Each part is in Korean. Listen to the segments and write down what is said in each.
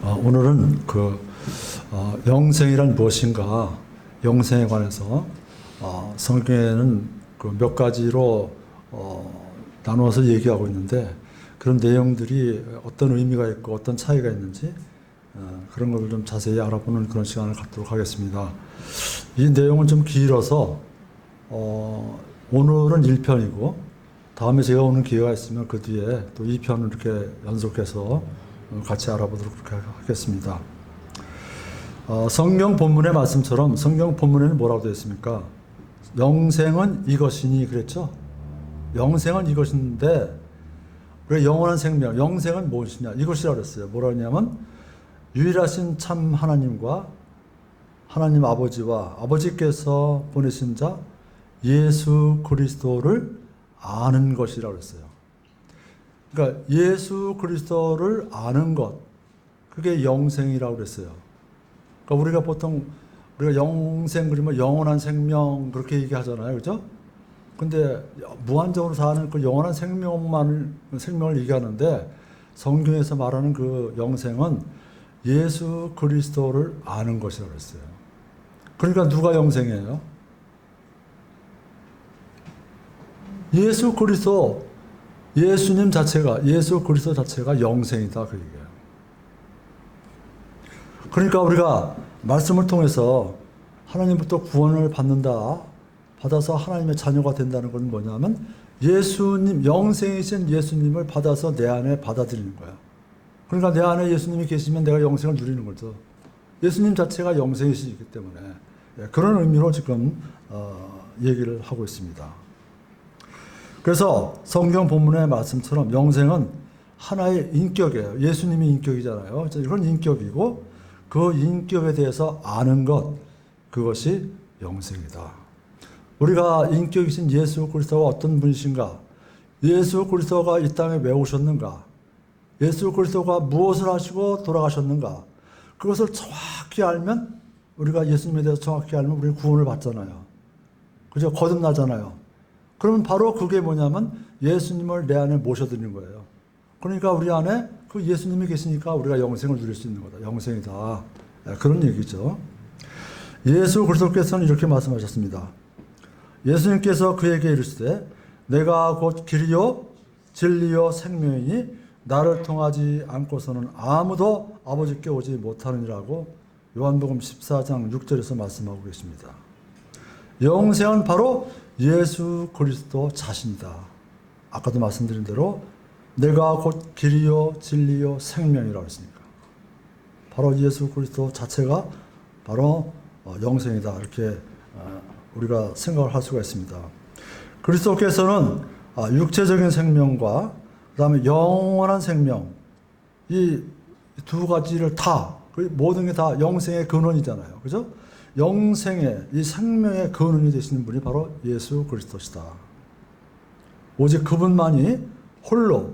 오늘은 영생이란 무엇인가, 영생에 관해서 성경에는 몇 가지로 나누어서 얘기하고 있는데, 그런 내용들이 어떤 의미가 있고 어떤 차이가 있는지 그런 것을 좀 자세히 알아보는 그런 시간을 갖도록 하겠습니다. 이 내용은 좀 길어서 오늘은 1편이고 다음에 제가 오는 기회가 있으면 그 뒤에 또 2편을 이렇게 연속해서 같이 알아보도록 그렇게 하겠습니다. 성경 본문의 말씀처럼 성경 본문에는 뭐라고 되어 있습니까? 영생은 이것이니 그랬죠? 영생은 이것인데 왜 영원한 생명, 영생은 무엇이냐? 이것이라고 그랬어요. 뭐라고 했냐면 유일하신 참 하나님과 하나님 아버지와 아버지께서 보내신 자 예수 그리스도를 아는 것이라고 그랬어요. 그러니까 예수 그리스도를 아는 것, 그게 영생이라고 그랬어요. 그러니까 우리가 보통 우리가 영생 그러면 영원한 생명 그렇게 얘기하잖아요, 그렇죠? 근데 무한적으로 사는 그 영원한 생명을 얘기하는데, 성경에서 말하는 그 영생은 예수 그리스도를 아는 것이라고 그랬어요. 그러니까 누가 영생이에요? 예수 그리스도, 예수님 자체가, 예수 그리스도 자체가 영생이다, 그 얘기예요. 그러니까 우리가 말씀을 통해서 하나님부터 구원을 받아서 하나님의 자녀가 된다는 건 뭐냐면 예수님, 영생이신 예수님을 받아서 내 안에 받아들이는 거야. 그러니까 내 안에 예수님이 계시면 내가 영생을 누리는 거죠. 예수님 자체가 영생이시기 때문에 그런 의미로 지금 얘기를 하고 있습니다. 그래서 성경 본문의 말씀처럼 영생은 하나의 인격이에요. 예수님이 인격이잖아요. 이건 인격이고 그 인격에 대해서 아는 것, 그것이 영생이다. 우리가 인격이신 예수 그리스도가 어떤 분이신가? 예수 그리스도가 이 땅에 왜 오셨는가? 예수 그리스도가 무엇을 하시고 돌아가셨는가? 그것을 정확히 알면, 우리가 예수님에 대해서 정확히 알면 우리는 구원을 받잖아요. 그죠? 거듭나잖아요. 그러면 바로 그게 뭐냐면 예수님을 내 안에 모셔드리는 거예요. 그러니까 우리 안에 그 예수님이 계시니까 우리가 영생을 누릴 수 있는 거다. 영생이다. 그런 얘기죠. 예수 그리스도께서는 이렇게 말씀하셨습니다. 예수님께서 그에게 이르시되 내가 곧 길이요 진리요 생명이니 나를 통하지 않고서는 아무도 아버지께 오지 못하느니라고 요한복음 14장 6절에서 말씀하고 계십니다. 영생은 바로 예수 그리스도 자신이다. 아까도 말씀드린 대로 내가 곧 길이요 진리요 생명이라고 했으니까 바로 예수 그리스도 자체가 바로 영생이다, 이렇게 우리가 생각을 할 수가 있습니다. 그리스도께서는 육체적인 생명과 그 다음에 영원한 생명, 이 두 가지를 다, 모든 게 다 영생의 근원이잖아요. 그죠? 영생의, 이 생명의 근원이 되시는 분이 바로 예수 그리스도시다. 오직 그분만이 홀로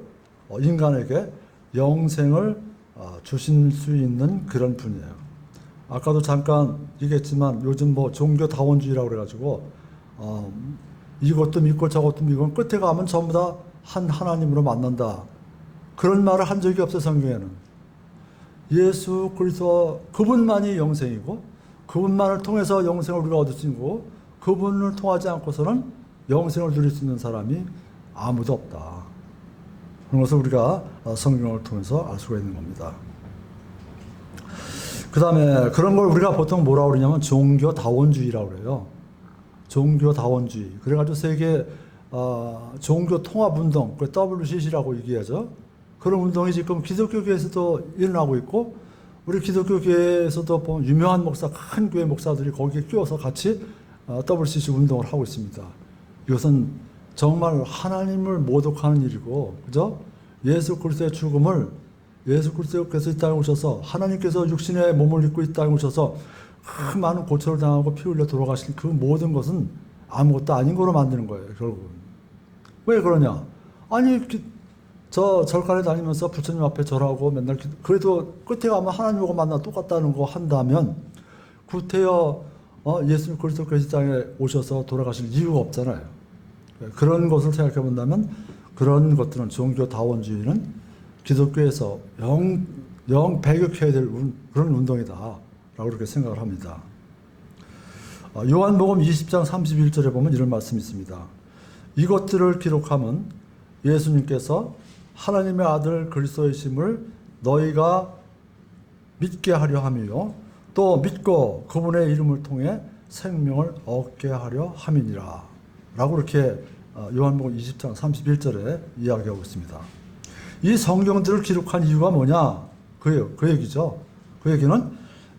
인간에게 영생을 주실 수 있는 그런 분이에요. 아까도 잠깐 얘기했지만 요즘 종교다원주의라고 그래가지고 이것도 믿고 저것도 믿고 끝에 가면 전부 다 한 하나님으로 만난다. 그런 말을 한 적이 없어요, 성경에는. 예수 그리스도 그분만이 영생이고 그분만을 통해서 영생을 우리가 얻을 수 있고 그분을 통하지 않고서는 영생을 누릴 수 있는 사람이 아무도 없다. 그런 것을 우리가 성경을 통해서 알 수가 있는 겁니다. 그 다음에 그런 걸 우리가 보통 뭐라고 그러냐면 종교다원주의라고 그래요. 종교다원주의. 그래가지고 세계 종교 통합운동, 그 WCC라고 얘기하죠. 그런 운동이 지금 기독교계에서도 일어나고 있고, 우리 기독교계에서도 보면 유명한 목사, 큰 교회 목사들이 거기에 끼워서 같이 WCC 운동을 하고 있습니다. 이것은 정말 하나님을 모독하는 일이고, 그죠? 예수 그리스도의 죽음을, 예수 그리스도께서 이 땅에 오셔서 하나님께서 육신의 몸을 입고 이 땅에 오셔서 그 많은 고초를 당하고 피 흘려 돌아가신 그 모든 것은 아무것도 아닌 거로 만드는 거예요, 결국은. 왜 그러냐? 아니, 저 절간에 다니면서 부처님 앞에 절하고 맨날 그래도 끝에 가면 하나님하고 만나 똑같다는 거 한다면 구태여 예수 그리스도께서 이 땅에 오셔서 돌아가실 이유가 없잖아요. 그런 것을 생각해 본다면 그런 것들은 종교다원주의는 기독교에서 배격해야 될 그런 운동이다라고 그렇게 생각을 합니다. 요한복음 20장 31절에 보면 이런 말씀이 있습니다. 이것들을 기록하면 예수님께서 하나님의 아들 그리스도이심을 너희가 믿게 하려 함이요 또 믿고 그분의 이름을 통해 생명을 얻게 하려 함이니라 라고 이렇게 요한복음 20장 31절에 이야기하고 있습니다. 이 성경들을 기록한 이유가 뭐냐? 그 얘기죠. 그 얘기는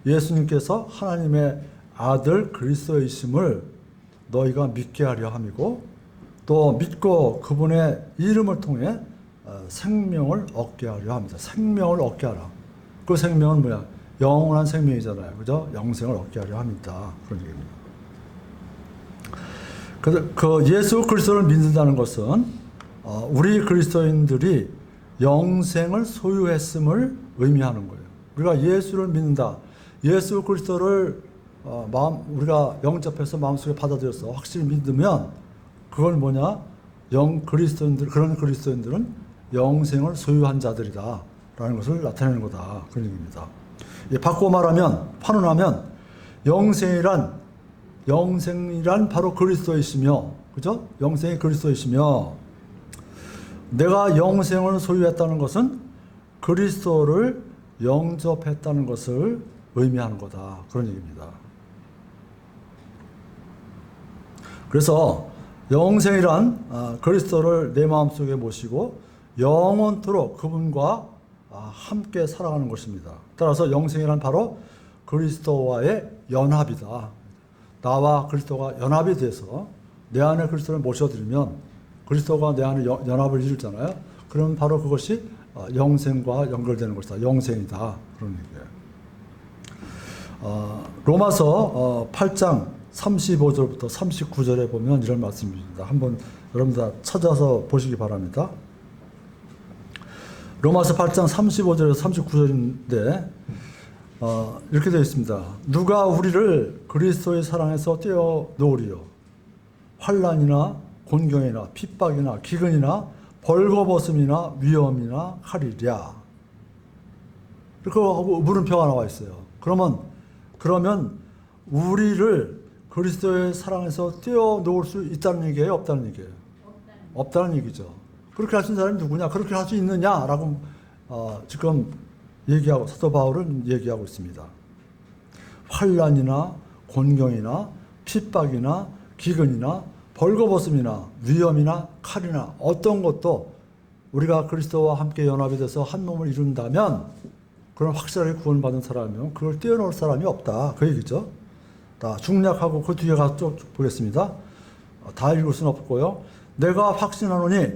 예수님께서 하나님의 아들 그리스도이심을 너희가 믿게 하려 함이고 또 믿고 그분의 이름을 통해 생명을 얻게 하려 합니다. 생명을 얻게 하라. 그 생명은 뭐야? 영원한 생명이잖아요. 그죠? 영생을 얻게 하려 합니다. 그런 얘기입니다. 그래서 그 예수 그리스도를 믿는다는 것은 우리 그리스도인들이 영생을 소유했음을 의미하는 거예요. 우리가 예수를 믿는다. 예수 그리스도를 우리가 영접해서 마음속에 받아들여서 확실히 믿으면 그걸 뭐냐? 그런 그리스도인들은 영생을 소유한 자들이다 라는 것을 나타내는 거다. 그런 얘기입니다. 바꿔 말하면, 판언하면 영생이란 바로 그리스도이시며, 그죠? 영생이 그리스도이시며, 내가 영생을 소유했다는 것은 그리스도를 영접했다는 것을 의미하는 거다. 그런 얘기입니다. 그래서 영생이란 그리스도를 내 마음속에 모시고 영원토록 그분과 함께 살아가는 것입니다. 따라서 영생이란 바로 그리스도와의 연합이다. 나와 그리스도가 연합이 돼서 내 안에 그리스도를 모셔드리면 그리스도가 내 안에 연합을 이루잖아요. 그럼 바로 그것이 영생과 연결되는 것이다. 영생이다. 그런 얘기예요. 로마서 8장 35절부터 39절에 보면 이런 말씀입니다. 한번 여러분 다 찾아서 보시기 바랍니다. 로마서 8장 35절에서 39절인데 이렇게 되어 있습니다. 누가 우리를 그리스도의 사랑에서 떼어놓으리요? 환난이나 곤경이나 핍박이나 기근이나 벌거벗음이나 위험이나 칼이랴. 이렇게 물음표가 나와 있어요. 그러면 우리를 그리스도의 사랑에서 떼어놓을 수 있다는 얘기예요? 없다는 얘기예요? 없다는 얘기죠. 그렇게 할 수 있는 사람이 누구냐? 그렇게 할 수 있느냐라고 지금 얘기하고 사도 바울은 얘기하고 있습니다. 환난이나 곤경이나 핍박이나 기근이나 벌거벗음이나 위험이나 칼이나 어떤 것도 우리가 그리스도와 함께 연합이 돼서 한 몸을 이룬다면 그런 확실하게 구원받은 사람이면 그걸 떼어놓을 사람이 없다. 그 얘기죠. 다 중략하고 그 뒤에 가서 쭉 보겠습니다. 다 읽을 수는 없고요. 내가 확신하노니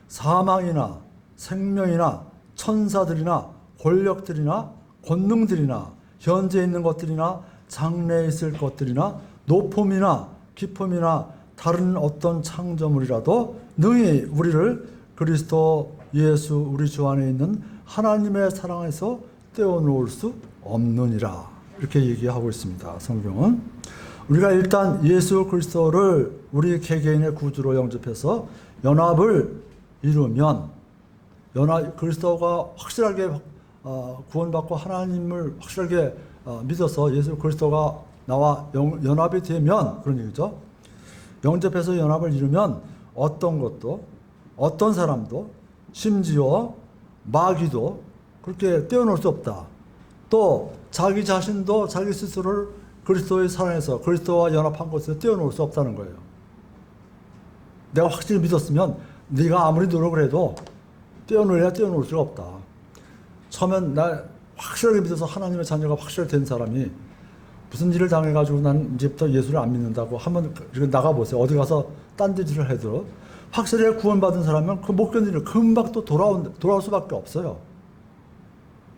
사망이나 생명이나 천사들이나 권력들이나 권능들이나 현재 있는 것들이나 장래에 있을 것들이나 높음이나 깊음이나 다른 어떤 창조물이라도 능히 우리를 그리스도 예수 우리 주 안에 있는 하나님의 사랑에서 떼어놓을 수 없느니라. 이렇게 얘기하고 있습니다. 성경은. 우리가 일단 예수 그리스도를 우리 개개인의 구주로 영접해서 연합을 이루면 그리스도가 확실하게 구원받고 하나님을 확실하게 믿어서 예수 그리스도가 나와 연합이 되면 그런 얘기죠. 영접해서 연합을 이루면 어떤 것도 어떤 사람도 심지어 마귀도 그렇게 떼어놓을 수 없다. 또 자기 자신도 자기 스스로를 그리스도의 사랑에서 그리스도와 연합한 것에서 떼어놓을 수 없다는 거예요. 내가 확실히 믿었으면 네가 아무리 노력을 해도 떼어놓을 수가 없다. 처음엔 나 확실하게 믿어서 하나님의 자녀가 확실히 된 사람이 무슨 일을 당해가지고 난 이제부터 예수를 안 믿는다고 한번 나가보세요. 어디 가서 딴짓을 해도 확실하게 구원받은 사람은 그 못 견디는 금방 또 돌아올 수밖에 없어요.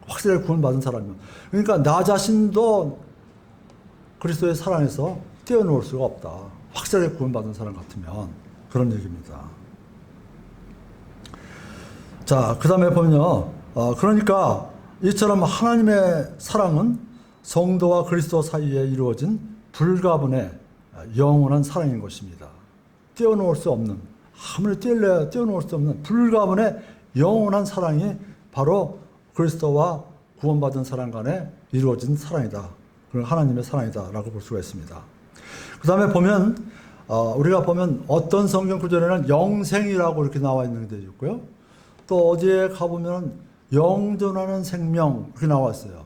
확실하게 구원받은 사람이면. 그러니까 나 자신도 그리스도의 사랑에서 떼어놓을 수가 없다. 확실하게 구원받은 사람 같으면. 그런 얘기입니다. 자, 그 다음에 보면요. 그러니까 이처럼 하나님의 사랑은 성도와 그리스도 사이에 이루어진 불가분의 영원한 사랑인 것입니다. 떼어놓을 수 없는, 아무리 떼어놓을 수 없는 불가분의 영원한 사랑이 바로 그리스도와 구원받은 사람 간에 이루어진 사랑이다. 그런 하나님의 사랑이다라고 볼 수가 있습니다. 그 다음에 보면 우리가 보면 어떤 성경 구절에는 영생이라고 이렇게 나와 있는 데 있고요. 또 어디에 가보면 영존하는 생명 이렇게 나와 있어요.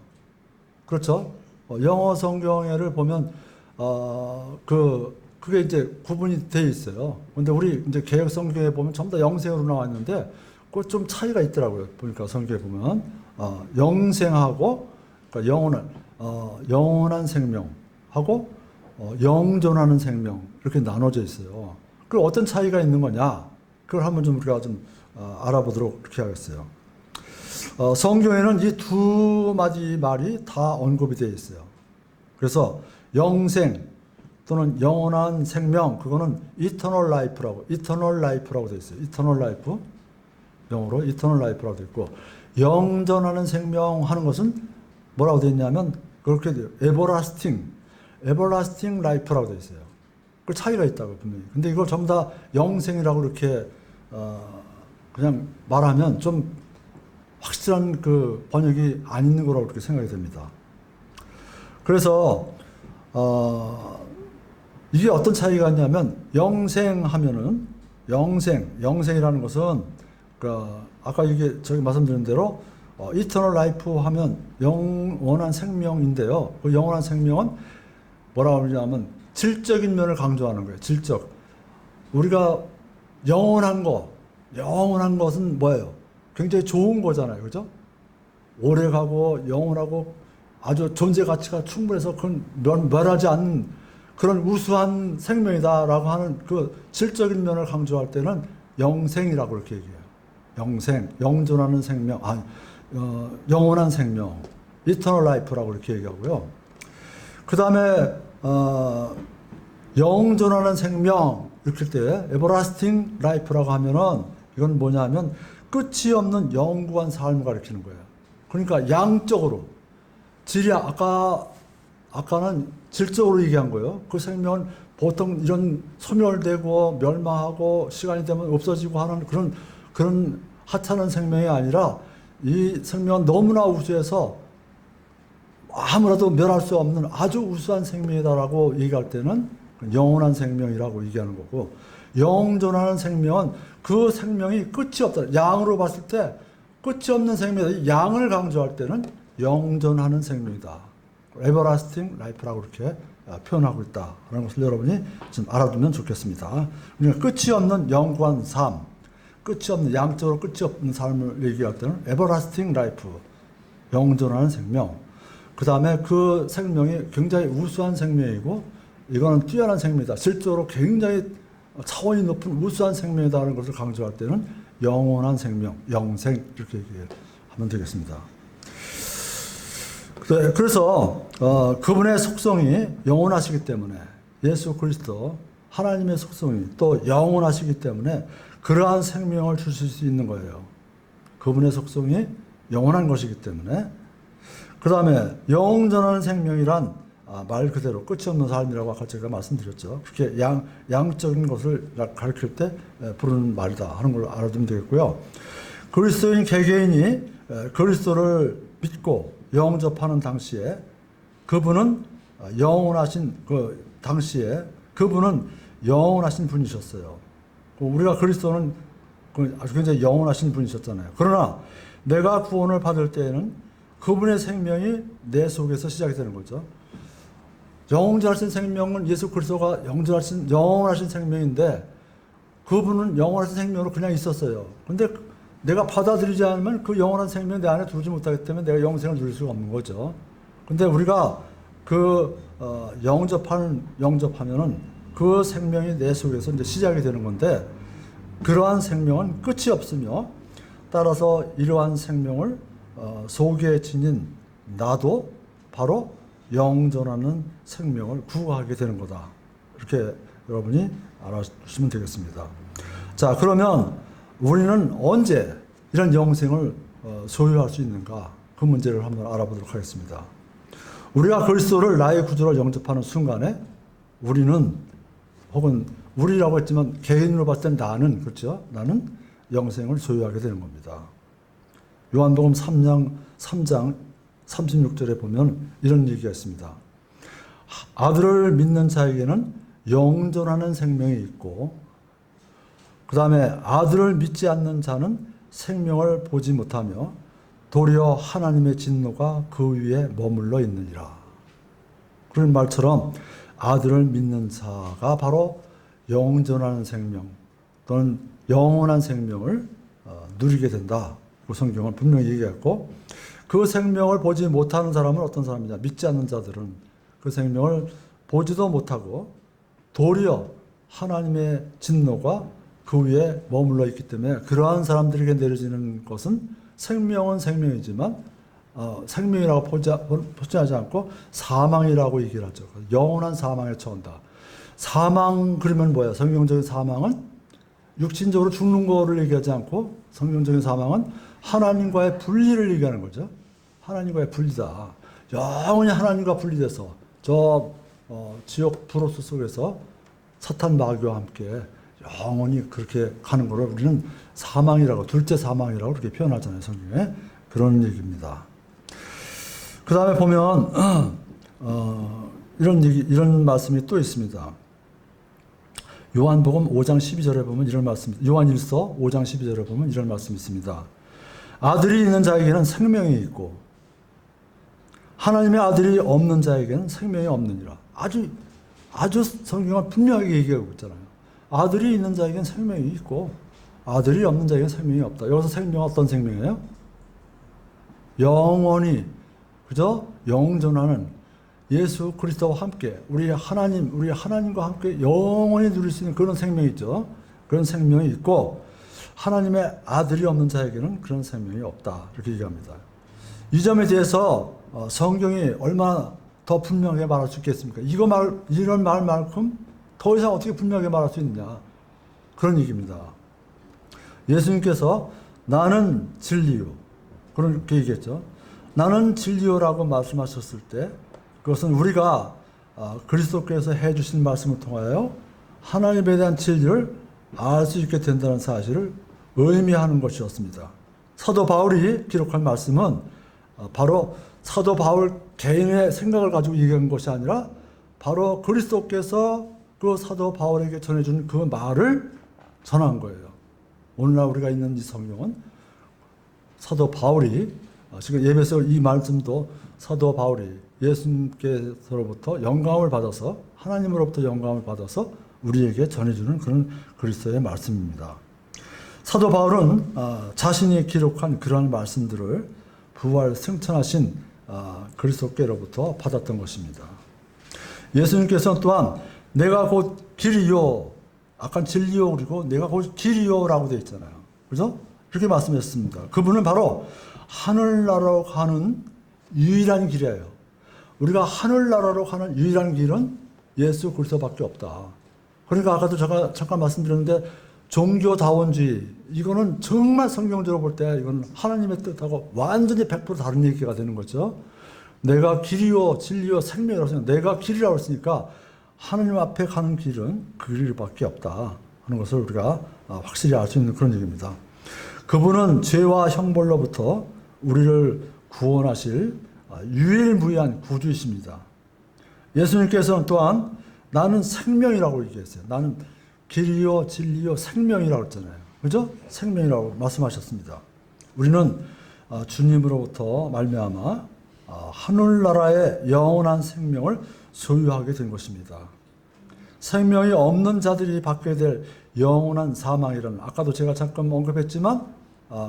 그렇죠? 영어 성경에를 보면 그게 이제 구분이 돼 있어요. 근데 우리 이제 개역 성경에 보면 전부 다 영생으로 나와 있는데 그 좀 차이가 있더라고요. 보니까 성경에 보면 영생하고 그러니까 영원한 생명하고 영존하는 생명 이렇게 나눠져 있어요. 그 어떤 차이가 있는 거냐? 그걸 한번 좀 우리가 좀 알아보도록 그렇게 하겠어요. 성경에는 이 두 마디 말이 다 언급이 되어 있어요. 그래서 영생 또는 영원한 생명 그거는 eternal life라고 되어 있어요. eternal life 영어로 eternal life라고 되어 있고 영존하는 생명 하는 것은 뭐라고 되어 있냐면 그렇게 돼요. everlasting life라고 되어 있어요. 그 차이가 있다고 분명히. 근데 이걸 전부 다 영생이라고 이렇게 그냥 말하면 좀 확실한 그 번역이 안 있는 거라고 그렇게 생각이 됩니다. 그래서 이게 어떤 차이가 있냐면 영생하면은 영생이라는 것은 아까 이게 저기 말씀드린 대로 eternal life 하면 영원한 생명인데요. 그 영원한 생명은 뭐라고 하냐면 질적인 면을 강조하는 거예요. 질적. 우리가 영원한 것은 뭐예요? 굉장히 좋은 거잖아요. 그죠? 오래가고 영원하고 아주 존재 가치가 충분해서 그건 멸하지 않는 그런 우수한 생명이다라고 하는 그 질적인 면을 강조할 때는 영생이라고 그렇게 얘기해요. 영존하는 생명, 영원한 생명, eternal life라고 이렇게 얘기하고요. 그 다음에 영존하는 생명 이렇게 때 everlasting life라고 하면은 이건 뭐냐면 끝이 없는 영구한 삶을 가리키는 거예요. 그러니까 양적으로 질이 아까는 질적으로 얘기한 거예요. 그 생명은 보통 이런 소멸되고 멸망하고 시간이 되면 없어지고 하는 그런 하찮은 생명이 아니라 이 생명은 너무나 우수해서 아무라도 멸할 수 없는 아주 우수한 생명이다라고 얘기할 때는 영원한 생명이라고 얘기하는 거고 영존하는 생명은 그 생명이 끝이 없다. 양으로 봤을 때 끝이 없는 생명이다. 양을 강조할 때는 영존하는 생명이다. everlasting life라고 이렇게 표현하고 있다라는 것을 여러분이 좀 알아두면 좋겠습니다. 그러니까 끝이 없는 영구한 삶, 끝이 없는 양적으로 끝이 없는 삶을 얘기할 때는 everlasting life, 영존하는 생명. 그 다음에 그 생명이 굉장히 우수한 생명이고 이거는 뛰어난 생명이다. 실제로 굉장히 차원이 높은 우수한 생명이다라는 것을 강조할 때는 영원한 생명, 영생 이렇게 얘기하면 되겠습니다. 그래서 그분의 속성이 영원하시기 때문에 예수 그리스도 하나님의 속성이 또 영원하시기 때문에 그러한 생명을 주실 수 있는 거예요. 그분의 속성이 영원한 것이기 때문에. 그 다음에 영존하는 생명이란 말 그대로 끝이 없는 삶이라고 아까 제가 말씀드렸죠. 그렇게 양적인 것을 가르칠 때 부르는 말이다 하는 걸 알아두면 되겠고요. 그리스도인 개개인이 그리스도를 믿고 영접하는 당시에 그분은 영원하신 그분은 영원하신 분이셨어요. 우리가 그리스도는 아주 굉장히 영원하신 분이셨잖아요. 그러나 내가 구원을 받을 때에는 그분의 생명이 내 속에서 시작이 되는 거죠. 영존하신 생명은 예수 그리스도가 영원하신 생명인데 그분은 영원하신 생명으로 그냥 있었어요. 근데 내가 받아들이지 않으면 그 영원한 생명이 내 안에 들어오지 못하기 때문에 내가 영생을 누릴 수가 없는 거죠. 근데 우리가 영접하면은 그 생명이 내 속에서 이제 시작이 되는 건데 그러한 생명은 끝이 없으며 따라서 이러한 생명을 속에 지닌 나도 바로 영존하는 생명을 구하게 되는 거다. 이렇게 여러분이 알아주시면 되겠습니다. 자, 그러면 우리는 언제 이런 영생을 소유할 수 있는가? 그 문제를 한번 알아보도록 하겠습니다. 우리가 그리스도를 나의 구주로 영접하는 순간에 우리는 혹은 우리라고 했지만 개인으로 봤을 때 나는 그렇죠? 나는 영생을 소유하게 되는 겁니다. 요한복음 3장 36절에 보면 이런 얘기가 있습니다. 아들을 믿는 자에게는 영존하는 생명이 있고 그 다음에 아들을 믿지 않는 자는 생명을 보지 못하며 도리어 하나님의 진노가 그 위에 머물러 있느니라. 그런 말처럼 아들을 믿는 자가 바로 영존하는 생명 또는 영원한 생명을 누리게 된다. 그 성경은 분명히 얘기했고 그 생명을 보지 못하는 사람은 어떤 사람이냐. 믿지 않는 자들은 그 생명을 보지도 못하고 도리어 하나님의 진노가 그 위에 머물러 있기 때문에 그러한 사람들에게 내려지는 것은 생명은 생명이지만 생명이라고 포장하지 않고 사망이라고 얘기를 하죠. 영원한 사망에 처한다. 사망 그러면 뭐야? 성경적인 사망은 육신적으로 죽는 거를 얘기하지 않고 성경적인 사망은 하나님과의 분리를 얘기하는 거죠. 하나님과의 분리다. 영원히 하나님과 분리돼서 저 지옥 불호수 속에서 사탄 마귀와 함께 영원히 그렇게 가는 거를 우리는 사망이라고, 둘째 사망이라고 그렇게 표현하잖아요, 성경에. 그런 얘기입니다. 그 다음에 보면 이런 말씀이 또 있습니다. 요한복음 5장 12절에 보면 이런 말씀, 요한일서 5장 12절에 보면 이런 말씀이 있습니다. 아들이 있는 자에게는 생명이 있고 하나님의 아들이 없는 자에게는 생명이 없느니라. 아주 성경은 분명하게 얘기하고 있잖아요. 아들이 있는 자에게는 생명이 있고 아들이 없는 자에게는 생명이 없다. 여기서 생명은 어떤 생명이에요? 영원히, 그죠? 영존하는 예수 그리스도와 함께 우리 하나님과 함께 영원히 누릴 수 있는 그런 생명이 있죠. 그런 생명이 있고 하나님의 아들이 없는 자에게는 그런 생명이 없다. 이렇게 얘기합니다. 이 점에 대해서 성경이 얼마나 더 분명하게 말할 수 있겠습니까? 이런 말만큼 더 이상 어떻게 분명하게 말할 수 있느냐. 그런 얘기입니다. 예수님께서 나는 진리요. 그렇게 얘기했죠. 나는 진리요라고 말씀하셨을 때 그것은 우리가 그리스도께서 해주신 말씀을 통하여 하나님에 대한 진리를 알 수 있게 된다는 사실을 의미하는 것이었습니다. 사도 바울이 기록한 말씀은 바로 사도 바울 개인의 생각을 가지고 얘기한 것이 아니라 바로 그리스도께서 그 사도 바울에게 전해준 그 말을 전한 거예요. 오늘날 우리가 있는 이 성경은 사도 바울이 지금 예배에서 이 말씀도 사도 바울이 예수님께서로부터 영감을 받아서 하나님으로부터 영감을 받아서 우리에게 전해주는 그런 그리스도의 말씀입니다. 사도 바울은 자신이 기록한 그러한 말씀들을 부활 승천하신 그리스도께로부터 받았던 것입니다. 예수님께서는 또한 내가 곧 길이요, 아까 진리요 그리고 내가 곧 길이요라고 되어 있잖아요. 그죠? 그렇게 말씀하셨습니다. 그분은 바로 하늘나라로 가는 유일한 길이에요. 우리가 하늘나라로 가는 유일한 길은 예수 그리스도밖에 없다. 그러니까 아까도 제가 잠깐 말씀드렸는데 종교다원주의 이거는 정말 성경적으로 볼 때 이건 하나님의 뜻하고 완전히 100% 다른 얘기가 되는 거죠. 내가 길이요 진리요 생명이라고 했으니까 내가 길이라고 했으니까 하나님 앞에 가는 길은 그 길밖에 없다 하는 것을 우리가 확실히 알 수 있는 그런 얘기입니다. 그분은 죄와 형벌로부터 우리를 구원하실 유일무이한 구주이십니다. 예수님께서는 또한 나는 생명이라고 얘기했어요. 나는 길이요 진리요 생명이라고 했잖아요. 그죠? 생명이라고 말씀하셨습니다. 우리는 주님으로부터 말미암아 하늘나라의 영원한 생명을 소유하게 된 것입니다. 생명이 없는 자들이 받게 될 영원한 사망이란, 아까도 제가 잠깐 언급했지만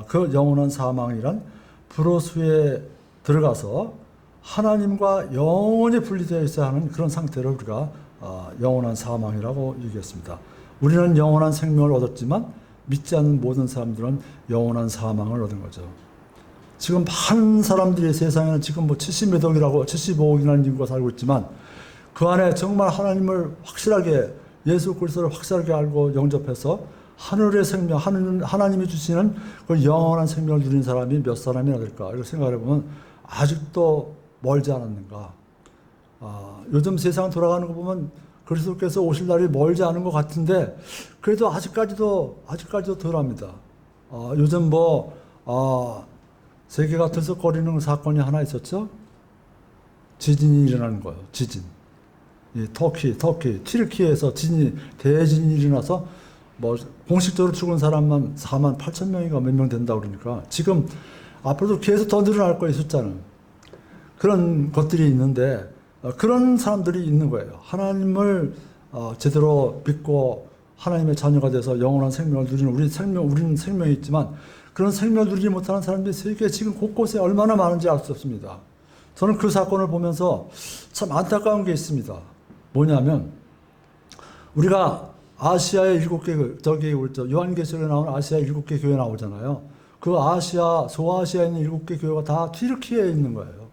그 영원한 사망이란 불호수에 들어가서 하나님과 영원히 분리되어 있어야 하는 그런 상태를 우리가 영원한 사망이라고 얘기했습니다. 우리는 영원한 생명을 얻었지만 믿지 않는 모든 사람들은 영원한 사망을 얻은 거죠. 지금 많은 사람들이 세상에는 지금 70몇 억이라고 75억이라는 인구가 살고 있지만 그 안에 정말 하나님을 확실하게 예수 그리스도를 확실하게 알고 영접해서 하늘의 생명, 하나님이 주시는 그 영원한 생명을 누리는 사람이 몇 사람이나 될까? 이렇게 생각해 보면 아직도 멀지 않았는가? 요즘 세상 돌아가는 거 보면 그리스도께서 오실 날이 멀지 않은 것 같은데 그래도 아직까지도 덜합니다. 요즘 세계가 들썩거리는 사건이 하나 있었죠. 지진이 일어나는 거예요. 지진. 이 터키, 튀르키예에서 대지진이 일어나서 뭐 공식적으로 죽은 사람만 4만 8천 명인가 몇 명 된다 그러니까 지금 앞으로도 계속 더 늘어날 거예요, 숫자는. 그런 것들이 있는데 그런 사람들이 있는 거예요. 하나님을 제대로 믿고 하나님의 자녀가 돼서 영원한 생명을 누리는 우리는 생명이 있지만 그런 생명을 누리지 못하는 사람들이 세계 지금 곳곳에 얼마나 많은지 알 수 없습니다. 저는 그 사건을 보면서 참 안타까운 게 있습니다. 뭐냐면 우리가 아시아의 7개 저기 요한계시록에 나오는 아시아 7개 교회 나오잖아요. 그 소아시아에 있는 7개 교회가 다 튀르키예에 있는 거예요.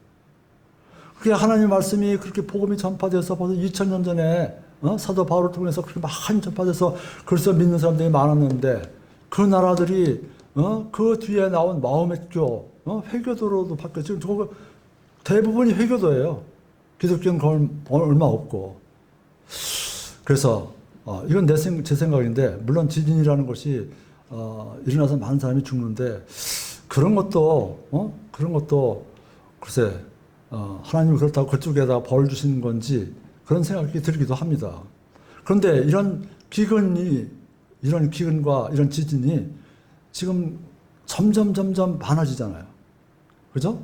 그게 하나님 말씀이 그렇게 복음이 전파돼서 벌써 2000년 전에 사도 바울을 통해서 그렇게 많이 전파돼서 그래서 믿는 사람들이 많았는데 그 나라들이 그 뒤에 나온 마호메교 회교도로도 바뀌었죠. 지금 대부분이 회교도예요. 기독교는 얼마 없고. 그래서 이건 제 생각인데 물론 지진이라는 것이 일어나서 많은 사람이 죽는데 그런 것도 글쎄 하나님이 그렇다고 그쪽에다 벌 주시는 건지 그런 생각이 들기도 합니다. 그런데 이런 기근과 이런 지진이 지금 점점 많아지잖아요. 그죠?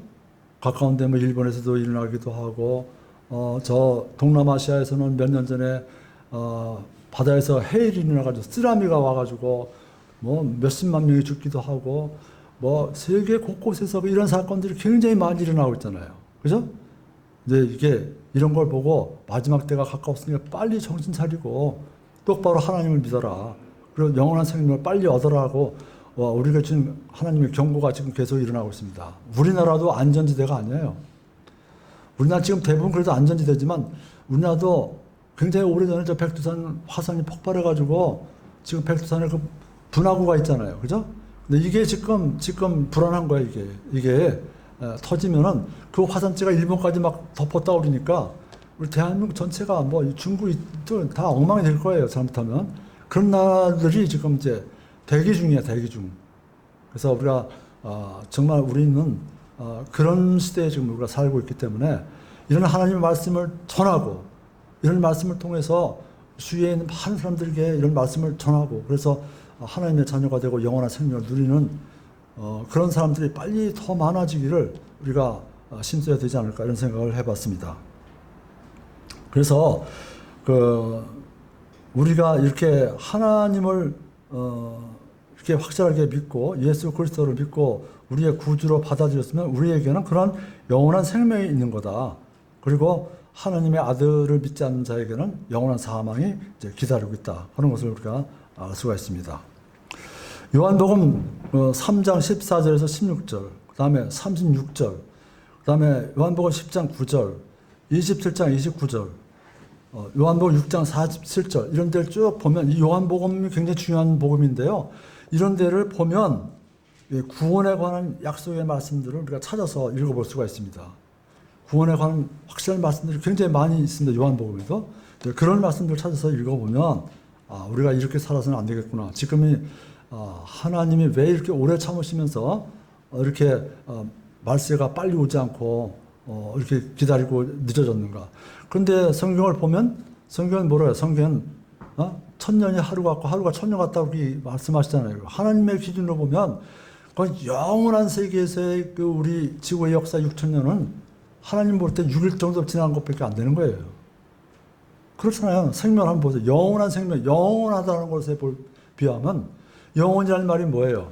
가까운데 뭐 일본에서도 일어나기도 하고 저 동남아시아에서는 몇 년 전에 바다에서 해일이 일어나가지고 쓰나미가 와가지고 뭐 몇십만 명이 죽기도 하고 뭐 세계 곳곳에서 이런 사건들이 굉장히 많이 일어나고 있잖아요. 그죠? 이제 이런 걸 보고 마지막 때가 가까웠으니까 빨리 정신 차리고 똑바로 하나님을 믿어라. 그리고 영원한 생명을 빨리 얻으라고 우리가 지금 하나님의 경고가 지금 계속 일어나고 있습니다. 우리나라도 안전지대가 아니에요. 우리나라 지금 대부분 그래도 안전지대지만 우리나라도 굉장히 오래전에 저 백두산 화산이 폭발해가지고 지금 백두산에 그 분화구가 있잖아요. 그죠? 근데 이게 지금 불안한 거예요, 이게 터지면은 그 화산재가 일본까지 막 덮었다 그러니까 우리 대한민국 전체가 뭐 중국이 다 엉망이 될 거예요, 잘못하면. 그런 나라들이 지금 이제 대기 중이에요, 대기 중. 그래서 우리가 정말 우리는 그런 시대에 지금 우리가 살고 있기 때문에 이런 하나님의 말씀을 전하고 이런 말씀을 통해서 주위에 있는 많은 사람들에게 이런 말씀을 전하고 그래서 하나님의 자녀가 되고 영원한 생명을 누리는 그런 사람들이 빨리 더 많아지기를 우리가 심써야 되지 않을까 이런 생각을 해봤습니다. 그래서 우리가 이렇게 하나님을 이렇게 확실하게 믿고 예수 그리스도를 믿고 우리의 구주로 받아들였으면 우리에게는 그런 영원한 생명이 있는 거다. 그리고 하나님의 아들을 믿지 않는 자에게는 영원한 사망이 이제 기다리고 있다. 그런 것을 우리가 알 수가 있습니다. 요한복음 3장 14절에서 16절, 그 다음에 36절, 그 다음에 요한복음 10장 9절, 27장 29절, 요한복음 6장 47절 이런 데를 쭉 보면 이 요한복음이 굉장히 중요한 복음인데요. 이런 데를 보면 구원에 관한 약속의 말씀들을 우리가 찾아서 읽어볼 수가 있습니다. 구원에 관한 확실한 말씀들이 굉장히 많이 있습니다. 요한복음에서. 그런 말씀들을 찾아서 읽어보면 우리가 이렇게 살아서는 안 되겠구나. 지금이 하나님이 왜 이렇게 오래 참으시면서 이렇게 말세가 빨리 오지 않고 이렇게 기다리고 늦어졌는가. 그런데 성경을 보면 성경은 뭐래요? 성경은 천년이 하루 같고 하루가 천년 같다고 말씀하시잖아요. 하나님의 기준으로 보면 그 영원한 세계에서의 그 우리 지구의 역사 6천년은 하나님 볼 때 6일 정도 지난 것밖에 안 되는 거예요. 그렇잖아요. 생명 한번 보세요. 영원한 생명, 영원하다는 것에 비하면 영원이라는 말이 뭐예요?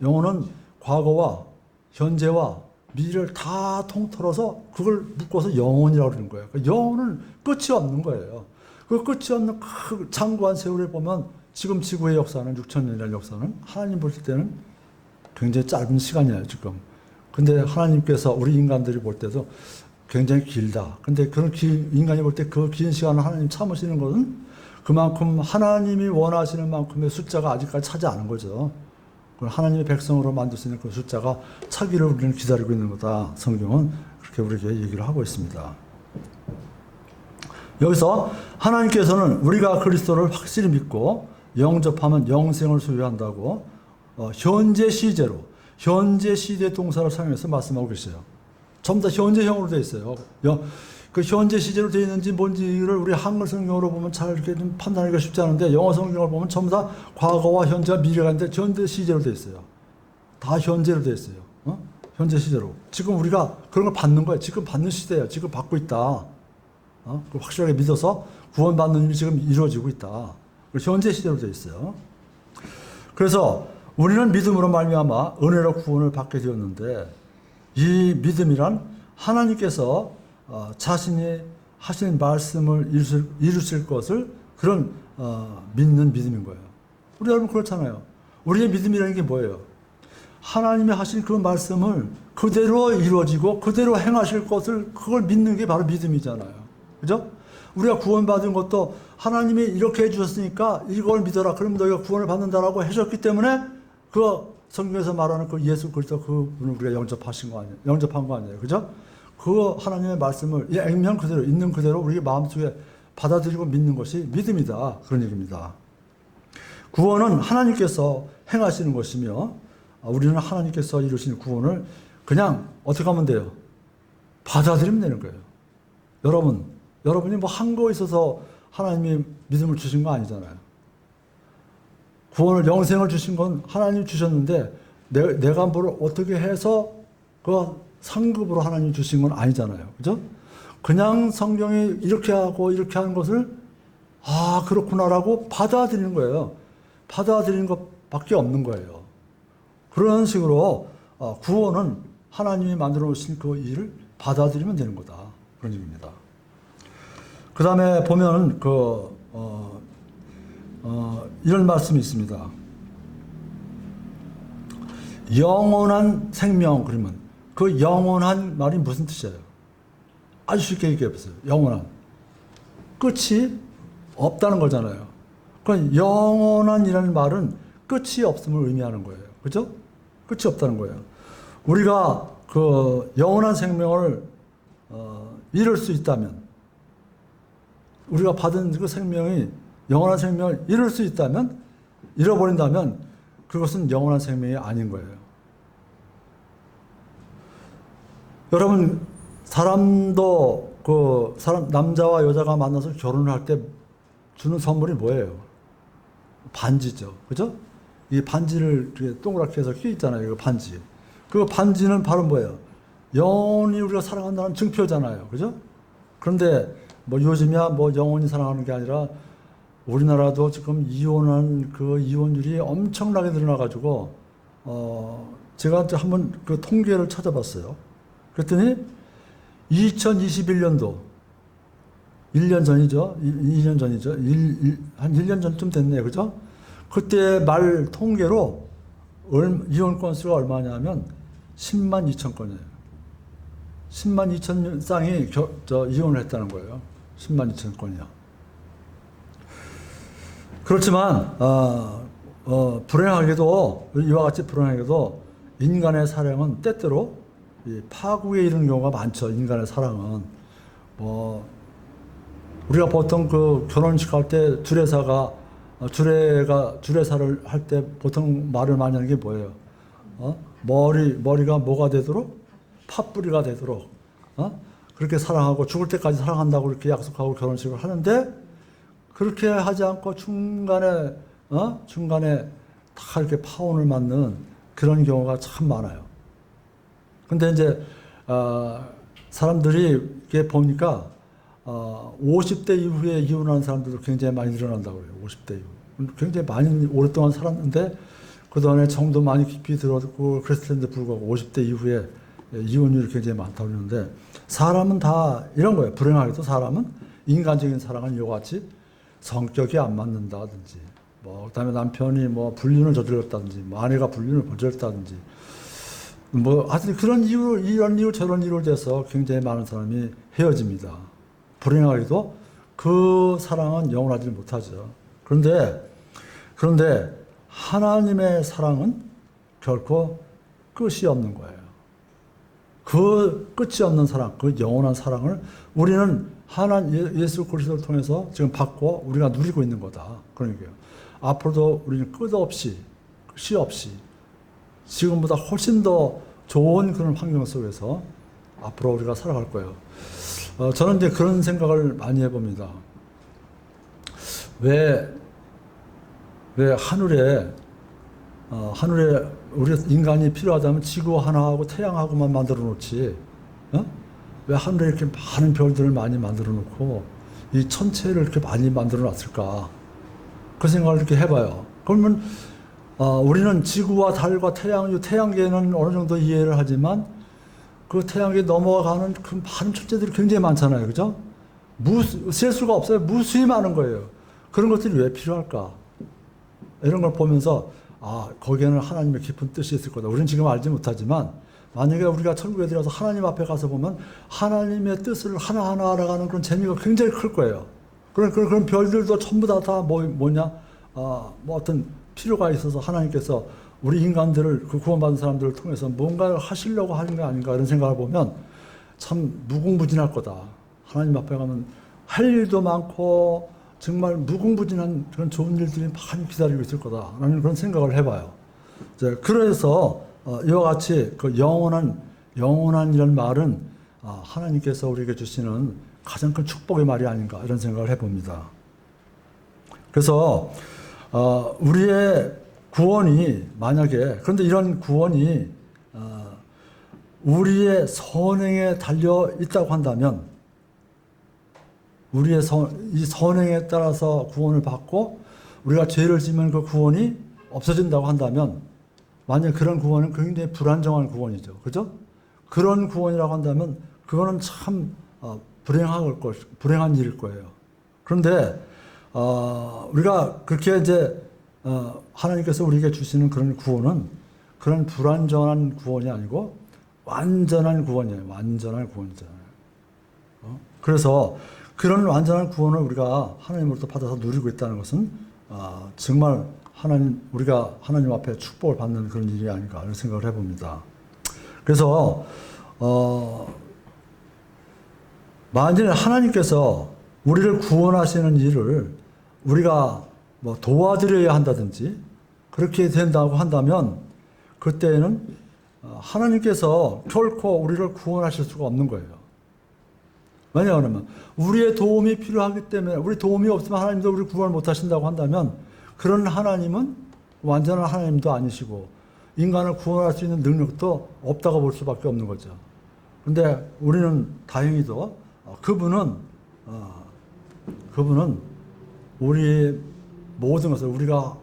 영혼은 과거와 현재와 미래를 다 통틀어서 그걸 묶어서 영혼이라고 그러는 거예요. 그러니까 영혼은 끝이 없는 거예요. 그 끝이 없는 그 장구한 세월에 보면 지금 지구의 역사는 6천년이라는 역사는 하나님 볼 때는 굉장히 짧은 시간이에요, 지금. 근데 하나님께서 우리 인간들이 볼 때도 굉장히 길다. 근데 그런 인간이 볼 때 그 긴 시간을 하나님 참으시는 것은 그만큼 하나님이 원하시는 만큼의 숫자가 아직까지 차지 않은 거죠. 하나님의 백성으로 만들 수 있는 그 숫자가 차기를 우리는 기다리고 있는 거다. 성경은 그렇게 우리에게 얘기를 하고 있습니다. 여기서 하나님께서는 우리가 그리스도를 확실히 믿고 영접하면 영생을 소유한다고 현재 시제로 현재 시제 동사를 사용해서 말씀하고 계세요. 전부 다 현재형으로 되어 있어요. 그 현재 시제로 되어 있는지 뭔지를 우리 한글 성경으로 보면 잘 이렇게 좀 판단하기가 쉽지 않은데 영어 성경을 보면 전부 다 과거와 현재와 미래가 있는데 현재 시제로 되어 있어요. 다 현재로 되어 있어요. 현재 시제로. 지금 우리가 그런 걸 받는 거예요. 지금 받는 시대예요. 지금 받고 있다. 확실하게 믿어서 구원받는 일이 지금 이루어지고 있다. 현재 시제로 되어 있어요. 그래서 우리는 믿음으로 말미암아 은혜로 구원을 받게 되었는데 이 믿음이란 하나님께서 자신이 하신 말씀을 이루실 것을 그런 믿는 믿음인 거예요. 우리 여러분 그렇잖아요. 우리의 믿음이라는 게 뭐예요? 하나님이 하신 그 말씀을 그대로 이루어지고 그대로 행하실 것을 그걸 믿는 게 바로 믿음이잖아요. 그죠? 우리가 구원받은 것도 하나님이 이렇게 해주셨으니까 이걸 믿어라. 그럼 너희가 구원을 받는다라고 하셨기 때문에 그 성경에서 말하는 그 예수 그리스도 그분을 우리가 영접한 거 아니에요. 그죠? 그 하나님의 말씀을 액면 그대로 있는 그대로 우리 마음속에 받아들이고 믿는 것이 믿음이다. 그런 얘기입니다. 구원은 하나님께서 행하시는 것이며 우리는 하나님께서 이루신 구원을 그냥 어떻게 하면 돼요? 받아들이면 되는 거예요. 여러분이 뭐 한 거 있어서 하나님이 믿음을 주신 거 아니잖아요. 구원을 영생을 주신 건 하나님이 주셨는데 내가 뭘 어떻게 해서 그 상급으로 하나님이 주신 건 아니잖아요. 그죠? 그냥 성경이 이렇게 하고 이렇게 하는 것을 그렇구나라고 받아들이는 거예요. 받아들이는 것밖에 없는 거예요. 그런 식으로 구원은 하나님이 만들어 놓으신 그 일을 받아들이면 되는 거다. 그런 얘기입니다. 그 다음에 보면 이런 말씀이 있습니다. 영원한 생명, 그러면 그 영원한 말이 무슨 뜻이에요? 아주 쉽게 얘기해 보세요. 영원한. 끝이 없다는 거잖아요. 그러니까 영원한이라는 말은 끝이 없음을 의미하는 거예요. 그죠? 끝이 없다는 거예요. 우리가 그 영원한 생명을 이룰 수 있다면, 우리가 받은 그 생명이 영원한 생명을 이룰 수 있다면, 잃어버린다면 그것은 영원한 생명이 아닌 거예요. 여러분, 남자와 여자가 만나서 결혼을 할 때 주는 선물이 뭐예요? 반지죠. 그죠? 이 반지를 이렇게 동그랗게 해서 끼 있잖아요. 그 반지. 그 반지는 바로 뭐예요? 영원히 우리가 사랑한다는 증표잖아요. 그죠? 그런데 뭐 요즘이야 뭐 영원히 사랑하는 게 아니라 우리나라도 지금 이혼한 그 이혼율이 엄청나게 늘어나가지고, 제가 한번 그 통계를 찾아봤어요. 그랬더니 2021년도 1년 전이죠. 2년 전이죠. 한 1년 전쯤 됐네요. 그죠? 그때 말 통계로 이혼 건수가 얼마냐면 10만 2천 건이에요. 10만 2천 쌍이 이혼을 했다는 거예요. 10만 2천 건이요. 그렇지만 불행하게도 이와 같이 불행하게도 인간의 사랑은 때때로 파국에 이르는 경우가 많죠. 인간의 사랑은 우리가 보통 그 결혼식 할 때 주례사를 할 때 보통 말을 많이 하는 게 뭐예요? 머리가 뭐가 되도록 팥뿌리가 되도록 그렇게 사랑하고 죽을 때까지 사랑한다고 이렇게 약속하고 결혼식을 하는데, 그렇게 하지 않고 중간에 다 이렇게 파혼을 맞는 그런 경우가 참 많아요. 근데 이제 사람들이 이게 보니까 50대 이후에 이혼하는 사람들도 굉장히 많이 늘어난다고 그래요. 50대 이후. 굉장히 많이 오랫동안 살았는데 그동안에 정도 많이 깊이 들었고 그랬을 텐데 불구하고 50대 이후에 이혼율이 굉장히 많다고 그러는데, 사람은 다 이런 거예요. 불행하게도 사람은 인간적인 사랑은 이와 같이 성격이 안 맞는다든지, 그다음에 남편이 불륜을 저질렀다든지, 아내가 불륜을 저질렀다든지, 하여튼 그런 이유로, 이런 이유, 저런 이유로 돼서 굉장히 많은 사람이 헤어집니다. 불행하게도 그 사랑은 영원하지 못하죠. 그런데 하나님의 사랑은 결코 끝이 없는 거예요. 그 끝이 없는 사랑, 그 영원한 사랑을 우리는 예수 그리스도를 통해서 지금 받고 우리가 누리고 있는 거다. 그런 얘기예요. 앞으로도 우리는 끝없이, 시 없이 지금보다 훨씬 더 좋은 그런 환경 속에서 앞으로 우리가 살아갈 거예요. 저는 이제 그런 생각을 많이 해봅니다. 왜 하늘에 우리 인간이 필요하다면 지구 하나하고 태양하고만 만들어 놓지, 왜 하늘에 이렇게 많은 별들을 많이 만들어 놓고 이 천체를 이렇게 많이 만들어 놨을까? 그 생각을 이렇게 해봐요. 그러면 우리는 지구와 달과 태양계는 어느 정도 이해를 하지만 그 태양계 넘어가는 그 많은 천체들이 굉장히 많잖아요. 그죠? 셀 수가 없어요. 무수히 많은 거예요. 그런 것들이 왜 필요할까? 이런 걸 보면서 거기에는 하나님의 깊은 뜻이 있을 거다. 우리는 지금 알지 못하지만 만약에 우리가 천국에 들어서 하나님 앞에 가서 보면 하나님의 뜻을 하나하나 알아가는 그런 재미가 굉장히 클 거예요. 그런 별들도 전부 다 어떤 필요가 있어서 하나님께서 우리 인간들을, 그 구원받은 사람들을 통해서 뭔가를 하시려고 하는 게 아닌가 이런 생각을 보면 참 무궁무진할 거다. 하나님 앞에 가면 할 일도 많고 정말 무궁무진한 그런 좋은 일들이 많이 기다리고 있을 거다라는 그런 생각을 해봐요. 그래서 이와 같이 그 영원한 이런 말은 하나님께서 우리에게 주시는 가장 큰 축복의 말이 아닌가 이런 생각을 해봅니다. 그래서 우리의 구원이 만약에, 그런데 이런 구원이 우리의 선행에 달려 있다고 한다면, 이 선행에 따라서 구원을 받고 우리가 죄를 지면 그 구원이 없어진다고 한다면, 만약 그런 구원은 굉장히 불안정한 구원이죠. 그죠? 그런 구원이라고 한다면 그거는 참 불행한 일일 거예요. 그런데 우리가 그렇게 이제 하나님께서 우리에게 주시는 그런 구원은 그런 불완전한 구원이 아니고 완전한 구원이에요. 완전한 구원이잖아요. 그래서 그런 완전한 구원을 우리가 하나님으로부터 받아서 누리고 있다는 것은 정말 우리가 하나님 앞에 축복을 받는 그런 일이 아닌가 이런 생각을 해봅니다. 그래서 만일 하나님께서 우리를 구원하시는 일을 우리가 도와드려야 한다든지 그렇게 된다고 한다면 그때는 하나님께서 결코 우리를 구원하실 수가 없는 거예요. 왜냐하면 우리의 도움이 필요하기 때문에, 우리 도움이 없으면 하나님도 우리를 구원을 못 하신다고 한다면 그런 하나님은 완전한 하나님도 아니시고 인간을 구원할 수 있는 능력도 없다고 볼 수밖에 없는 거죠. 그런데 우리는 다행히도 그분은 우리의 모든 것을 우리가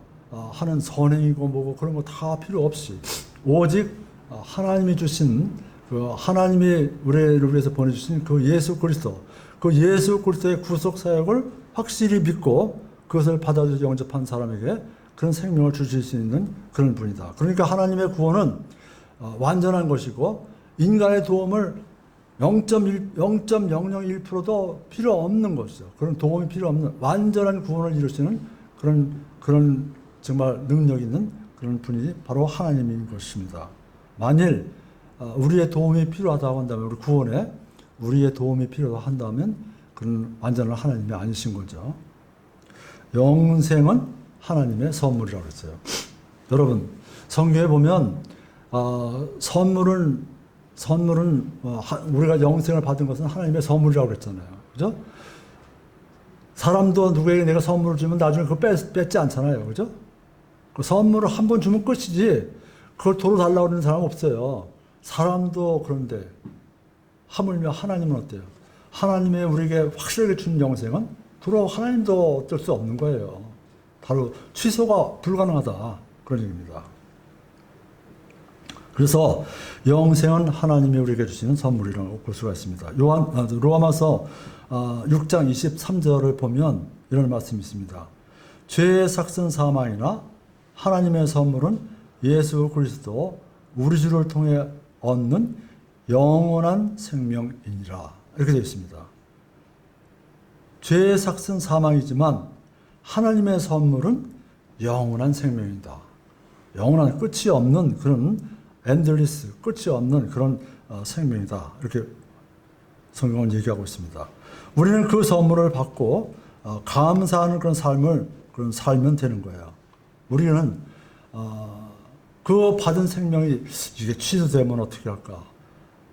하는 선행이고 뭐고 그런 거 다 필요 없이 오직 하나님이 주신 하나님이 우리를 위해서 보내주신 그 예수 그리스도의 구속 사역을 확실히 믿고 그것을 받아들여 영접한 사람에게 그런 생명을 주실 수 있는 그런 분이다. 그러니까 하나님의 구원은 완전한 것이고 인간의 도움을 0.001%도 필요 없는 것이죠. 그런 도움이 필요 없는 완전한 구원을 이루시는 그런 정말 능력 있는 그런 분이 바로 하나님인 것입니다. 만일 우리의 도움이 필요하다고 한다면, 우리 구원에 우리의 도움이 필요하다면 그런 완전한 하나님이 아니신 거죠. 영생은 하나님의 선물이라고 했어요. 여러분, 성경에 보면 선물은 우리가 영생을 받은 것은 하나님의 선물이라고 그랬잖아요. 그죠? 사람도 누구에게 내가 선물을 주면 나중에 그거 뺏지 않잖아요. 그죠? 그 선물을 한 번 주면 끝이지 그걸 도로 달라고 그러는 사람 없어요. 사람도 그런데 하물며 하나님은 어때요? 하나님의 우리에게 확실하게 준 영생은 도로 하나님도 어쩔 수 없는 거예요. 바로 취소가 불가능하다. 그런 얘기입니다. 그래서 영생은 하나님이 우리에게 주시는 선물이라고 볼 수가 있습니다. 로마서 6장 23절을 보면 이런 말씀이 있습니다. 죄의 삭슨 사망이나 하나님의 선물은 예수 그리스도 우리 주를 통해 얻는 영원한 생명이니라. 이렇게 되어 있습니다. 죄의 삭슨 사망이지만 하나님의 선물은 영원한 생명이다. 영원한 끝이 없는 그런 엔들리스, 끝이 없는 그런 생명이다. 이렇게 성경은 얘기하고 있습니다. 우리는 그 선물을 받고 감사하는 그런 삶을 살면 되는 거예요. 우리는 그 받은 생명이 이게 취소되면 어떻게 할까?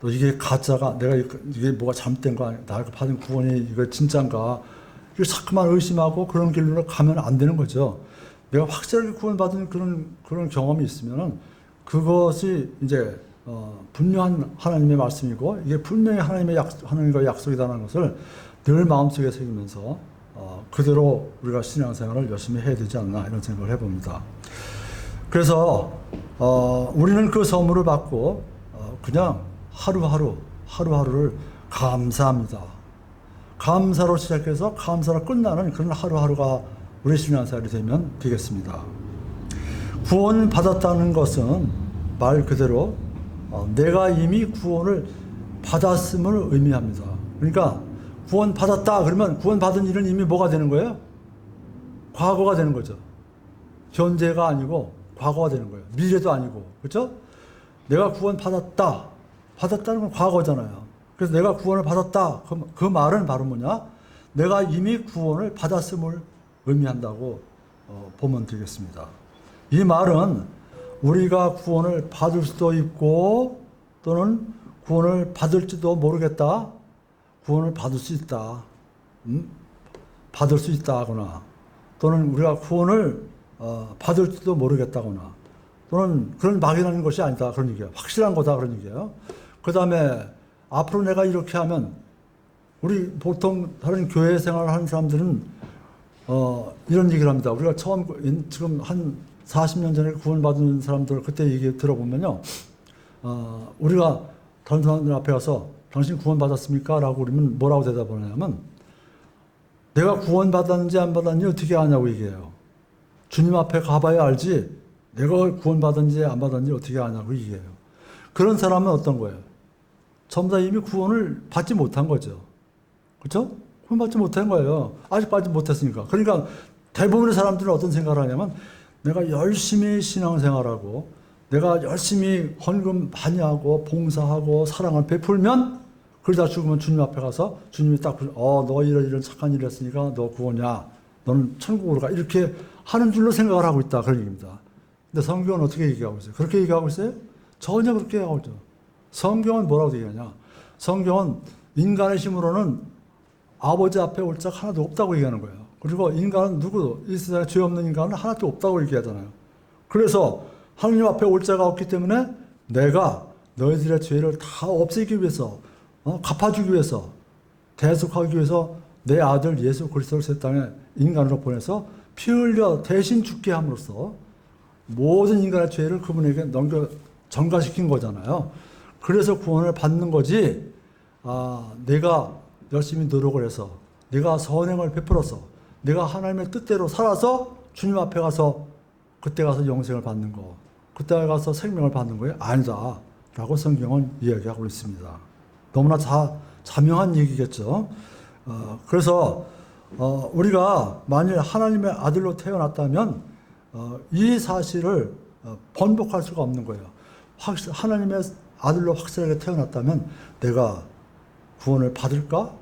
또 이게 가짜가, 내가 이게 뭐가 잘못된 거 아니야? 나가 받은 구원이 이거 진짠가? 이거 자꾸만 의심하고 그런 길로 가면 안 되는 거죠. 내가 확실하게 구원받은 그런 경험이 있으면은 그것이 이제 분명한 하나님의 말씀이고 이게 분명히 하나님과 약속이라는 것을 늘 마음속에 새기면서 그대로 우리가 신앙생활을 열심히 해야 되지 않나 이런 생각을 해봅니다. 그래서 우리는 그 선물을 받고 그냥 하루하루를 감사합니다. 감사로 시작해서 감사로 끝나는 그런 하루하루가 우리 신앙생활이 되면 되겠습니다. 구원 받았다는 것은 말 그대로 내가 이미 구원을 받았음을 의미합니다. 그러니까 구원 받았다 그러면 구원 받은 일은 이미 뭐가 되는 거예요? 과거가 되는 거죠. 현재가 아니고 과거가 되는 거예요. 미래도 아니고. 그렇죠? 내가 구원 받았다는 건 과거잖아요. 그래서 내가 구원을 받았다. 그 말은 바로 뭐냐? 내가 이미 구원을 받았음을 의미한다고 보면 되겠습니다. 이 말은 우리가 구원을 받을 수도 있고 또는 구원을 받을지도 모르겠다. 구원을 받을 수 있다. 받을 수 있다 하거나 또는 우리가 구원을 받을지도 모르겠다거나 또는 그런 막연한 것이 아니다. 그런 얘기예요. 확실한 거다. 그런 얘기예요. 그 다음에 앞으로 내가 이렇게 하면 우리 보통 다른 교회 생활을 하는 사람들은 이런 얘기를 합니다. 우리가 지금 한 40년 전에 구원받은 사람들 그때 얘기 들어보면요. 우리가 다른 사람들 앞에 가서 당신 구원받았습니까? 라고 그러면 뭐라고 대답하냐면 내가 구원받았는지 안 받았는지 어떻게 아냐고 얘기해요. 주님 앞에 가봐야 알지 내가 구원받았는지 안 받았는지 어떻게 아냐고 얘기해요. 그런 사람은 어떤 거예요? 전부 다 이미 구원을 받지 못한 거죠. 그렇죠? 구원받지 못한 거예요. 아직 받지 못했으니까. 그러니까 대부분의 사람들은 어떤 생각을 하냐면 내가 열심히 신앙생활하고 내가 열심히 헌금 많이 하고 봉사하고 사랑을 베풀면 그러다 죽으면 주님 앞에 가서 주님이 딱 너 이런 착한 일을 했으니까 너 구원이야. 너는 천국으로 가. 이렇게 하는 줄로 생각을 하고 있다. 그런 얘기입니다. 근데 성경은 어떻게 얘기하고 있어요? 그렇게 얘기하고 있어요? 전혀 그렇게 얘기하고 있죠. 성경은 뭐라고 얘기하냐? 성경은 인간의 힘으로는 아버지 앞에 올 자가 하나도 없다고 얘기하는 거예요. 그리고 인간은 누구도 이 세상에 죄 없는 인간은 하나도 없다고 얘기하잖아요. 그래서 하느님 앞에 올 자가 없기 때문에 내가 너희들의 죄를 다 없애기 위해서 갚아주기 위해서 대속하기 위해서 내 아들 예수 그리스도를 새 땅에 인간으로 보내서 피 흘려 대신 죽게 함으로써 모든 인간의 죄를 그분에게 전가시킨 거잖아요. 그래서 구원을 받는 거지 내가 열심히 노력을 해서 내가 선행을 베풀어서 내가 하나님의 뜻대로 살아서 주님 앞에 가서 그때 가서 영생을 받는 거 그때 가서 생명을 받는 거예요? 아니다 라고 성경은 이야기하고 있습니다. 너무나 자명한 얘기겠죠. 그래서 우리가 만일 하나님의 아들로 태어났다면 이 사실을 번복할 수가 없는 거예요. 하나님의 아들로 확실하게 태어났다면 내가 구원을 받을까?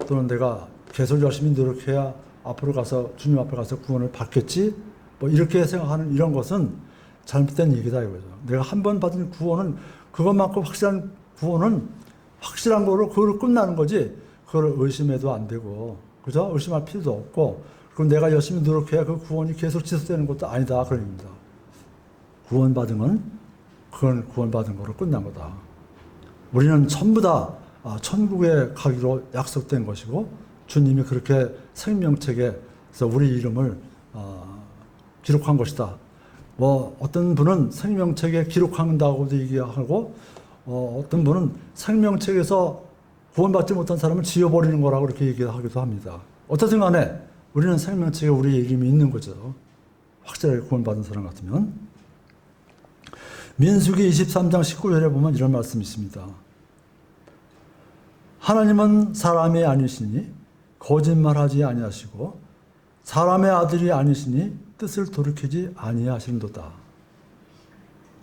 또는 내가 계속 열심히 노력해야 앞으로 가서 주님 앞에 가서 구원을 받겠지? 뭐 이렇게 생각하는 이런 것은 잘못된 얘기다 이거죠. 내가 한 번 받은 구원은 그것만큼 확실한 구원은 확실한 거로 그걸로 끝나는 거지. 그걸 의심해도 안 되고, 그죠? 의심할 필요도 없고, 그럼 내가 열심히 노력해야 그 구원이 계속 지속되는 것도 아니다 그런 얘기입니다. 구원받으면 그건 구원받은 거로 끝난 거다. 우리는 전부 다 천국에 가기로 약속된 것이고 주님이 그렇게 생명책에서 우리 이름을 기록한 것이다. 어떤 분은 생명책에 기록한다고도 얘기하고 어떤 분은 생명책에서 구원받지 못한 사람을 지워버리는 거라고 그렇게 얘기하기도 합니다. 어쨌든 간에 우리는 생명책에 우리의 이름이 있는 거죠. 확실하게 구원받은 사람 같으면. 민수기 23장 19절에 보면 이런 말씀이 있습니다. 하나님은 사람이 아니시니 거짓말하지 아니하시고 사람의 아들이 아니시니 뜻을 돌이키지 아니하시는도다.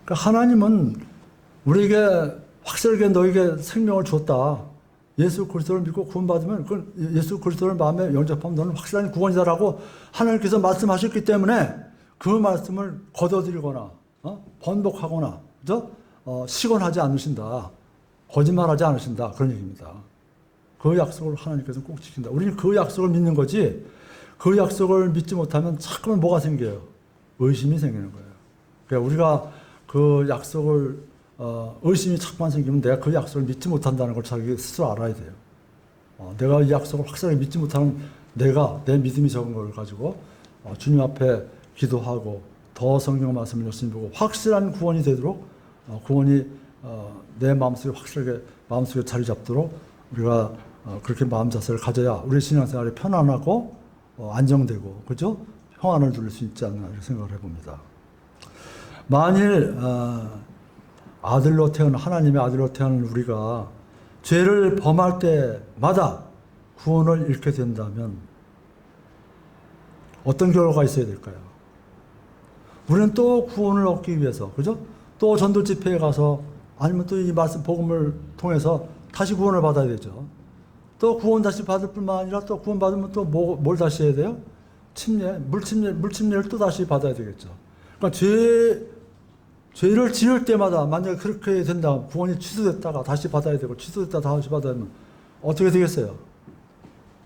그러니까 하나님은 우리에게 확실하게 너에게 생명을 줬다. 예수 그리스도를 믿고 구원받으면 그 예수 그리스도를 마음에 영접하면 너는 확실한 구원이다라고 하나님께서 말씀하셨기 때문에 그 말씀을 거둬들이거나 번복하거나, 그죠? 시건하지 않으신다. 거짓말하지 않으신다. 그런 얘기입니다. 그 약속을 하나님께서 꼭 지킨다. 우리는 그 약속을 믿는 거지, 그 약속을 믿지 못하면 자꾸만 뭐가 생겨요? 의심이 생기는 거예요. 그러니까 우리가 그 약속을, 의심이 자꾸만 생기면 내가 그 약속을 믿지 못한다는 걸 자기 스스로 알아야 돼요. 내가 이 약속을 확실하게 믿지 못하는 내 믿음이 적은 걸 가지고 주님 앞에 기도하고 더 성경 말씀을 열심히 보고 확실한 구원이 되도록 구원이 내 마음속에 확실하게 마음속에 자리 잡도록 우리가 그렇게 마음 자세를 가져야 우리 신앙생활이 편안하고 안정되고 그죠? 평안을 누릴 수 있지 않나 이렇게 생각을 해봅니다. 만일 하나님의 아들로 태어난 우리가 죄를 범할 때마다 구원을 잃게 된다면 어떤 결과가 있어야 될까요? 우리는 또 구원을 얻기 위해서, 그죠? 또 전도 집회에 가서 아니면 또 이 말씀 복음을 통해서 다시 구원을 받아야 되죠. 또 구원 다시 받을 뿐만 아니라 또 구원 받으면 또 뭘 다시 해야 돼요? 물침례를 또 다시 받아야 되겠죠. 그러니까 죄를 지을 때마다 만약에 그렇게 된다, 구원이 취소됐다가 다시 받아야 되고 취소됐다가 다시 받아야 되면 어떻게 되겠어요?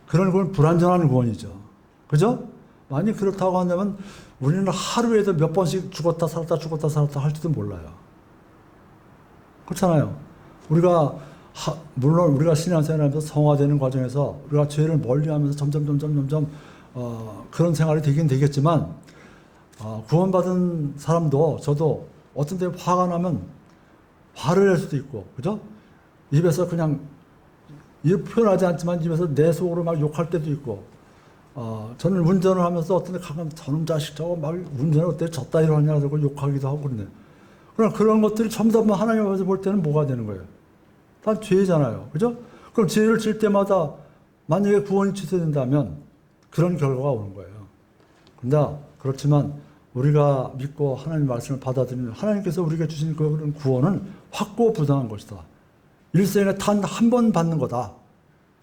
그런 건 불완전한 구원이죠. 그죠? 만약 그렇다고 한다면 우리는 하루에도 몇 번씩 죽었다 살았다 할지도 몰라요. 그렇잖아요. 물론 우리가 신앙생활하면서 성화되는 과정에서 우리가 죄를 멀리하면서 점점 그런 생활이 되긴 되겠지만 구원받은 사람도 저도 어떤 때 화가 나면 화를 낼 수도 있고, 그죠? 입에서 그냥 표현하지 않지만 입에서 내 속으로 막 욕할 때도 있고, 저는 운전을 하면서 어떤 데 가면 저놈 자식 저거 막 운전을 어때 졌다 이러냐고 욕하기도 하고 그러네. 그럼 그런 것들이 전부 다 하나님 앞에서 볼 때는 뭐가 되는 거예요? 다 죄잖아요. 그죠? 그럼 죄를 질 때마다 만약에 구원이 취소된다면 그런 결과가 오는 거예요. 근데 그렇지만 우리가 믿고 하나님 말씀을 받아들이면 하나님께서 우리에게 주신 그런 구원은 확고부당한 것이다. 일생에 단 한 번 받는 거다.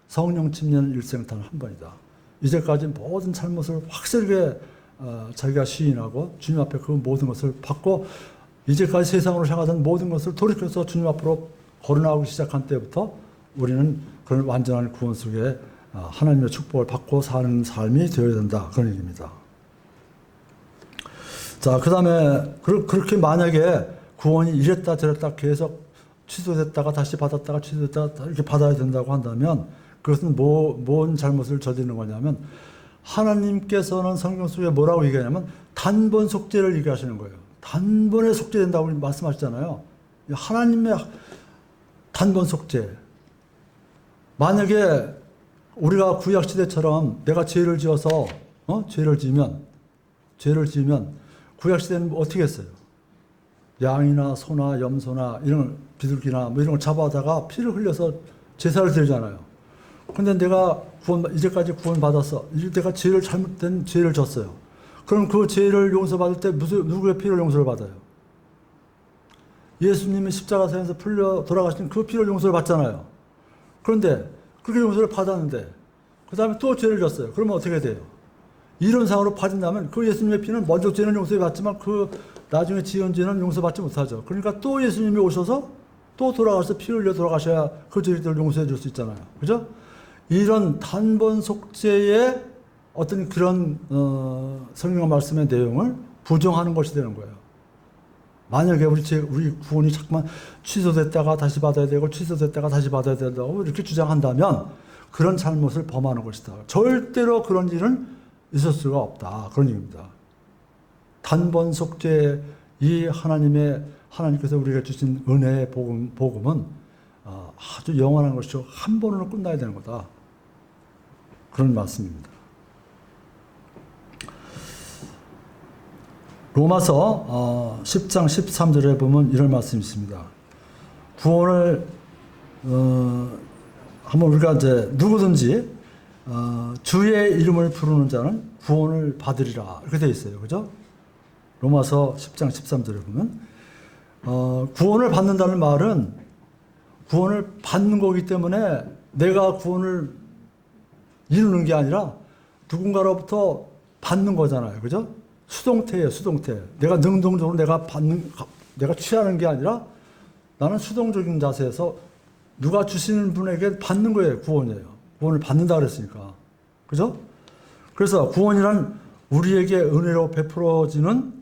성령 침례는 일생에 단 한 번이다. 이제까지 모든 잘못을 확실하게 자기가 시인하고 주님 앞에 그 모든 것을 받고 이제까지 세상으로 향하던 모든 것을 돌이켜서 주님 앞으로 걸어나오기 시작한 때부터 우리는 그런 완전한 구원 속에 하나님의 축복을 받고 사는 삶이 되어야 된다. 그런 얘기입니다. 자, 그 다음에 그렇게 만약에 구원이 이랬다 저랬다 계속 취소됐다가 다시 받았다가 취소됐다가 이렇게 받아야 된다고 한다면 그것은 뭔 잘못을 저지르는 거냐면 하나님께서는 성경 속에 뭐라고 얘기하냐면 단번 속죄를 얘기하시는 거예요. 단번에 속죄된다고 말씀하시잖아요. 하나님의 단번 속죄. 만약에 우리가 구약시대처럼 내가 죄를 지어서 죄를 지으면 구약시대는 어떻게 했어요? 양이나 소나 염소나 이런 비둘기나 뭐 이런 걸 잡아다가 피를 흘려서 제사를 드리잖아요. 근데 내가 이제까지 구원받았어. 내가 잘못된 죄를 졌어요. 그럼 그 죄를 용서받을 때 누구의 피를 용서를 받아요? 예수님이 십자가상에서 풀려 돌아가신 그 피를 용서를 받잖아요. 그런데 그렇게 용서를 받았는데 그 다음에 또 죄를 졌어요. 그러면 어떻게 돼요? 이런 상황으로 빠진다면 그 예수님의 피는 먼저 죄는 용서받지만 그 나중에 지은 죄는 용서받지 못하죠. 그러니까 또 예수님이 오셔서 또 돌아가서 피 흘려 돌아가셔야 그 죄들을 용서해 줄 수 있잖아요. 그죠? 이런 단번 속죄의 어떤 그런 성경 말씀의 내용을 부정하는 것이 되는 거예요. 만약에 우리 구원이 자꾸만 취소됐다가 다시 받아야 되고 취소됐다가 다시 받아야 된다고 이렇게 주장한다면 그런 잘못을 범하는 것이다. 절대로 그런 일은 있을 수가 없다. 그런 얘기입니다. 단번 속죄 이 하나님께서 우리가 주신 은혜의 복음은 아주 영원한 것이죠. 한 번으로 끝나야 되는 거다. 그런 말씀입니다. 로마서 10장 13절에 보면 이런 말씀이 있습니다. 구원을 한번 우리가 이제 누구든지 주의 이름을 부르는 자는 구원을 받으리라 이렇게 되어 있어요. 그죠? 로마서 10장 13절에 보면 구원을 받는다는 말은 구원을 받는 거기 때문에 내가 구원을 이루는 게 아니라 누군가로부터 받는 거잖아요. 그죠? 수동태예요, 수동태. 내가 능동적으로 내가 취하는 게 아니라 나는 수동적인 자세에서 누가 주시는 분에게 받는 거예요, 구원이에요. 구원을 받는다 그랬으니까. 그죠? 그래서 구원이란 우리에게 은혜로 베풀어지는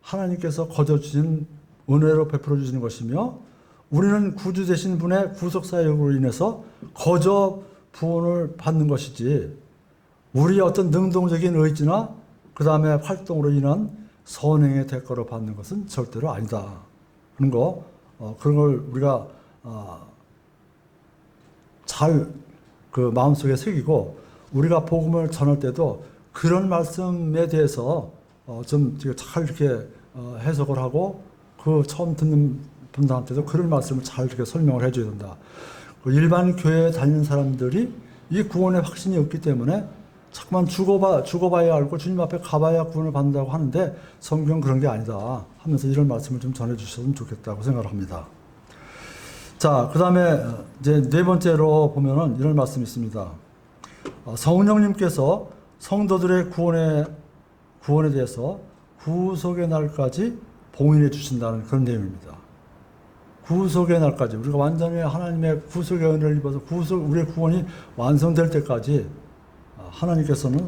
하나님께서 거저주신 은혜로 베풀어 주시는 것이며 우리는 구주 되신 분의 구속사역으로 인해서 거저 구원을 받는 것이지 우리의 어떤 능동적인 의지나 그 다음에 활동으로 인한 선행의 대가로 받는 것은 절대로 아니다. 그런 그런 걸 우리가 잘 그 마음속에 새기고 우리가 복음을 전할 때도 그런 말씀에 대해서 좀 잘 이렇게 해석을 하고 그 처음 듣는 분들한테도 그런 말씀을 잘 이렇게 설명을 해줘야 된다. 일반 교회에 다니는 사람들이 이 구원의 확신이 없기 때문에 자꾸만 죽어봐야 알고 주님 앞에 가봐야 구원을 받는다고 하는데 성경 그런 게 아니다 하면서 이런 말씀을 좀 전해주셨으면 좋겠다고 생각을 합니다. 자, 그 다음에 이제 네 번째로 보면은 이런 말씀이 있습니다. 성령님께서 성도들의 구원에 대해서 구속의 날까지 봉인해 주신다는 그런 내용입니다. 구속의 날까지 우리가 완전히 하나님의 구속의 은혜를 입어서 우리의 구원이 완성될 때까지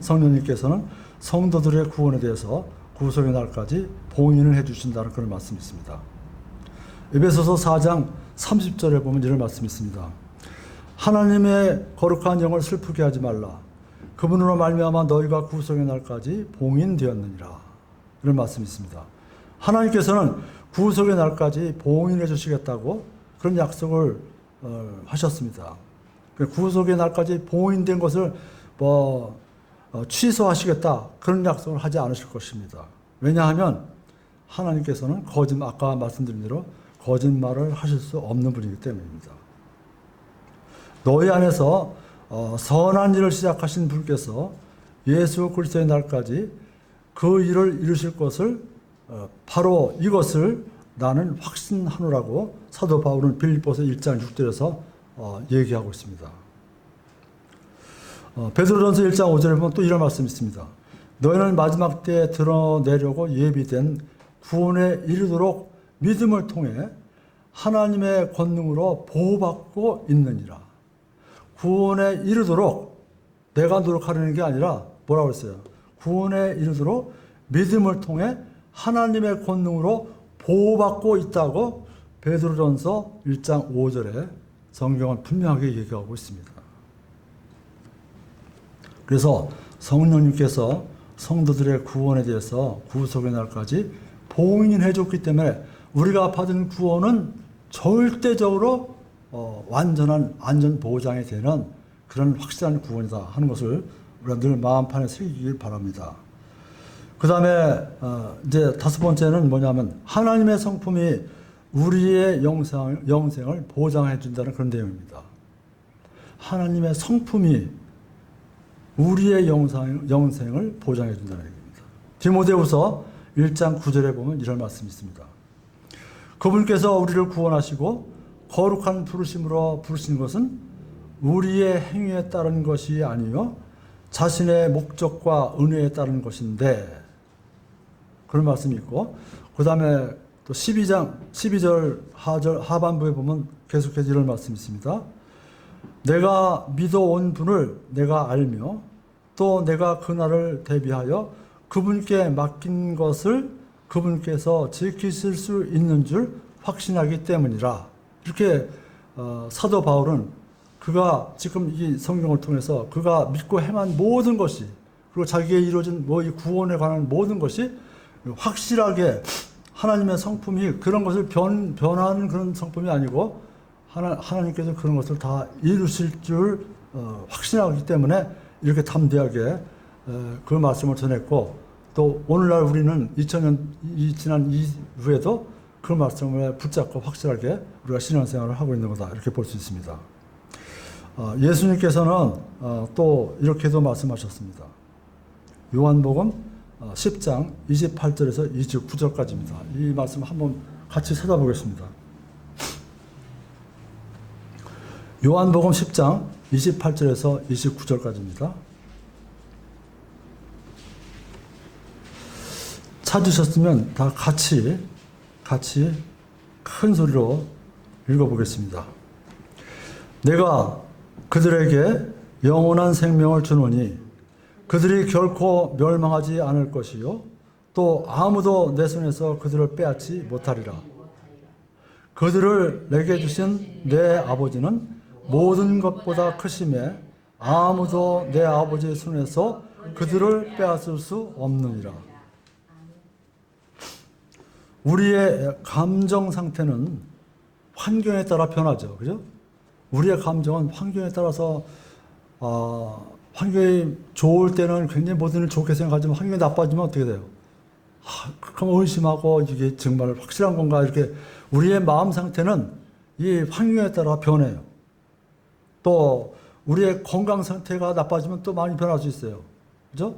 성령님께서는 성도들의 구원에 대해서 구속의 날까지 봉인을 해 주신다는 그런 말씀이 있습니다. 에베소서 4장 30절에 보면 이런 말씀이 있습니다. 하나님의 거룩한 영을 슬프게 하지 말라. 그분으로 말미암아 너희가 구속의 날까지 봉인되었느니라. 이런 말씀이 있습니다. 하나님께서는 구속의 날까지 봉인해 주시겠다고 그런 약속을 하셨습니다. 구속의 날까지 봉인된 것을 취소하시겠다 그런 약속을 하지 않으실 것입니다. 왜냐하면 하나님께서는 아까 말씀드린 대로 거짓말을 하실 수 없는 분이기 때문입니다. 너희 안에서 선한 일을 시작하신 분께서 예수 그리스도의 날까지 그 일을 이루실 것을 바로 이것을 나는 확신하노라고 사도 바울은 빌립보서 1장 6절에서 얘기하고 있습니다. 베드로전서 1장 5절에 보면 또 이런 말씀이 있습니다. 너희는 마지막 때에 드러내려고 예비된 구원에 이르도록 믿음을 통해 하나님의 권능으로 보호받고 있느니라. 구원에 이르도록 내가 노력하려는 게 아니라 뭐라고 했어요? 구원에 이르도록 믿음을 통해 하나님의 권능으로 보호받고 있다고 베드로전서 1장 5절에 성경은 분명하게 얘기하고 있습니다. 그래서 성령님께서 성도들의 구원에 대해서 구속의 날까지 봉인해 줬기 때문에 우리가 받은 구원은 절대적으로 완전한 안전 보장이 되는 그런 확실한 구원이다 하는 것을 우리가 늘 마음판에 새기길 바랍니다. 그 다음에 이제 다섯 번째는 뭐냐면 하나님의 성품이 우리의 영생을 보장해 준다는 그런 내용입니다. 하나님의 성품이 우리의 영생을 보장해 준다는 얘기입니다. 디모데후서 1장 9절에 보면 이런 말씀이 있습니다. 그분께서 우리를 구원하시고 거룩한 부르심으로 부르신 것은 우리의 행위에 따른 것이 아니요 자신의 목적과 은혜에 따른 것인데 그런 말씀이 있고 그 다음에 또 12절 하반부에 보면 계속해서 이런 말씀이 있습니다. 내가 믿어온 분을 내가 알며 또 내가 그날을 대비하여 그분께 맡긴 것을 그분께서 지키실 수 있는 줄 확신하기 때문이라. 이렇게 사도 바울은 그가 지금 이 성경을 통해서 그가 믿고 행한 모든 것이 그리고 자기의 이루어진 이 구원에 관한 모든 것이 확실하게 하나님의 성품이 그런 것을 변하는 그런 성품이 아니고 하나님께서 그런 것을 다 이루실 줄 확신하기 때문에 이렇게 담대하게 그 말씀을 전했고 또 오늘날 우리는 2000년 지난 이후에도 그 말씀을 붙잡고 확실하게 우리가 신앙생활을 하고 있는 거다 이렇게 볼 수 있습니다. 예수님께서는 또 이렇게도 말씀하셨습니다. 요한복음 10장 28절에서 29절까지입니다. 이 말씀 한번 같이 찾아보겠습니다. 요한복음 10장 28절에서 29절까지입니다. 찾으셨으면 다 같이 큰 소리로 읽어보겠습니다. 내가 그들에게 영원한 생명을 주노니 그들이 결코 멸망하지 않을 것이요 또 아무도 내 손에서 그들을 빼앗지 못하리라. 그들을 내게 주신 내 아버지는 모든 것보다 크심에 아무도 내 아버지의 손에서 그들을 빼앗을 수 없느니라. 우리의 감정 상태는 환경에 따라 변하죠. 그죠? 우리의 감정은 환경에 따라서 환경이 좋을 때는 굉장히 모든 일 좋게 생각하지만 환경이 나빠지면 어떻게 돼요? 그럼 의심하고 이게 정말 확실한 건가 이렇게 우리의 마음 상태는 이 환경에 따라 변해요. 또 우리의 건강 상태가 나빠지면 또 많이 변할 수 있어요. 그죠?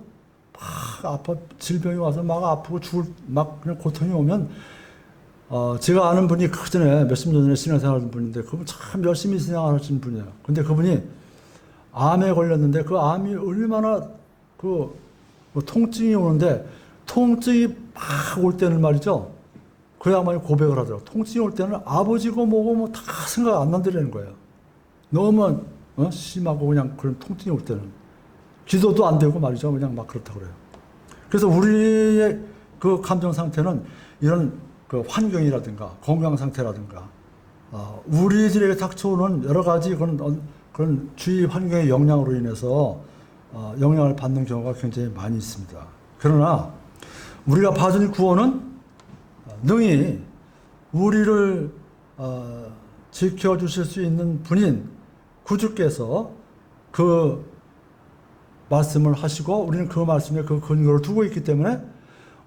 막 아파 질병이 와서 막 아프고 죽을 막 그냥 고통이 오면 제가 아는 분이 그 전에 몇십 년 전에 신앙생활하는 분인데 그분 참 열심히 신앙하시는 분이에요. 근데 그분이 암에 걸렸는데 그 암이 얼마나 통증이 오는데 통증이 막 올 때는 말이죠. 그 양반이 고백을 하더라고요. 통증이 올 때는 아버지고 뭐고 뭐 다 생각 안 난다는 거예요. 너무 심하고 그냥 그런 통증이 올 때는 기도도 안 되고 말이죠. 그냥 막 그렇다고 그래요. 그래서 우리의 그 감정 상태는 이런 그 환경이라든가 건강 상태라든가 우리들에게 닥쳐오는 여러 가지 그런 주위 환경의 영향으로 인해서 영향을 받는 경우가 굉장히 많이 있습니다. 그러나 우리가 받은 구원은 능히 우리를 지켜주실 수 있는 분인 구주께서 그 말씀을 하시고 우리는 그 말씀에 그 근거를 두고 있기 때문에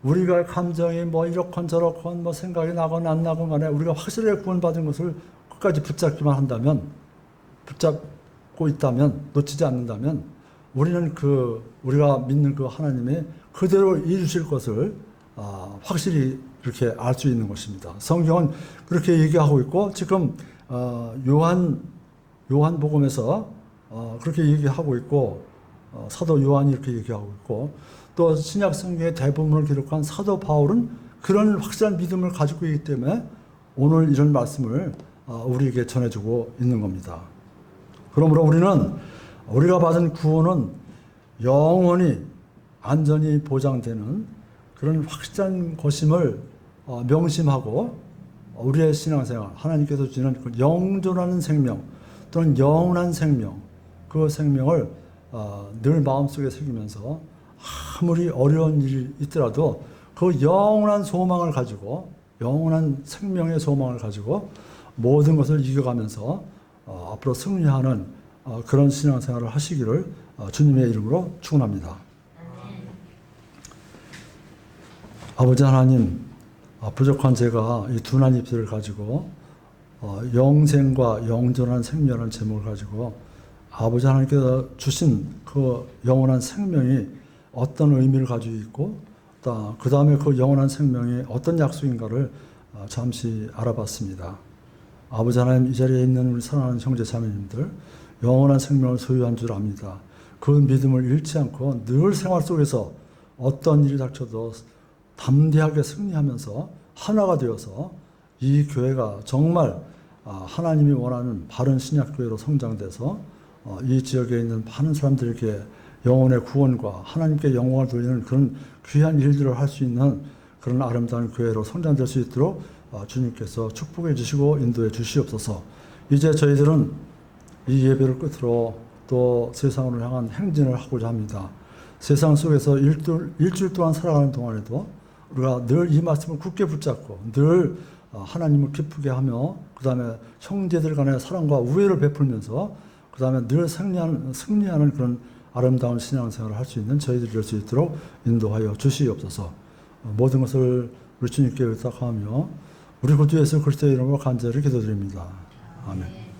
우리가 감정이 뭐 이렇건 저렇건 뭐 생각이 나건 안 나건 간에 우리가 확실하게 구원받은 것을 끝까지 붙잡기만 한다면 붙잡고 있다면 놓치지 않는다면 우리는 우리가 믿는 그 하나님이 그대로 이루실 것을 확실히 이렇게 알 수 있는 것입니다. 성경은 그렇게 얘기하고 있고 지금 요한복음에서 그렇게 얘기하고 있고 사도 요한이 이렇게 얘기하고 있고 또 신약 성경의 대부분을 기록한 사도 바울은 그런 확실한 믿음을 가지고 있기 때문에 오늘 이런 말씀을 우리에게 전해주고 있는 겁니다. 그러므로 우리가 받은 구원은 영원히 안전히 보장되는 그런 확실한 것임을 명심하고 우리의 신앙생활, 하나님께서 주시는 그 영존하는 생명 또는 영원한 생명, 그 생명을 늘 마음속에 새기면서 아무리 어려운 일이 있더라도 그 영원한 소망을 가지고 영원한 생명의 소망을 가지고 모든 것을 이겨가면서 앞으로 승리하는 그런 신앙생활을 하시기를 주님의 이름으로 축원합니다. 아버지 하나님, 부족한 제가 이 둔한 입술을 가지고 영생과 영존한 생명이라는 제목을 가지고 아버지 하나님께서 주신 그 영원한 생명이 어떤 의미를 가지고 있고 그 다음에 그 영원한 생명이 어떤 약속인가를 잠시 알아봤습니다. 아버지 하나님, 이 자리에 있는 우리 사랑하는 형제 자매님들 영원한 생명을 소유한 줄 압니다. 그 믿음을 잃지 않고 늘 생활 속에서 어떤 일이 닥쳐도 담대하게 승리하면서 하나가 되어서 이 교회가 정말 하나님이 원하는 바른 신약교회로 성장돼서 이 지역에 있는 많은 사람들에게 영혼의 구원과 하나님께 영광을 돌리는 그런 귀한 일들을 할 수 있는 그런 아름다운 교회로 성장될 수 있도록 주님께서 축복해 주시고 인도해 주시옵소서. 이제 저희들은 이 예배를 끝으로 또 세상으로 향한 행진을 하고자 합니다. 세상 속에서 일주일 동안 살아가는 동안에도 우리가 늘 이 말씀을 굳게 붙잡고 늘 하나님을 기쁘게 하며 그 다음에 형제들 간의 사랑과 우애를 베풀면서 그 다음에 늘 승리하는 그런 아름다운 신앙생활을 할 수 있는 저희들이 될 수 있도록 인도하여 주시옵소서. 모든 것을 우리 주님께 의탁하며 우리 구주 예수 그리스도의 이름으로 간절히 기도드립니다. 아멘.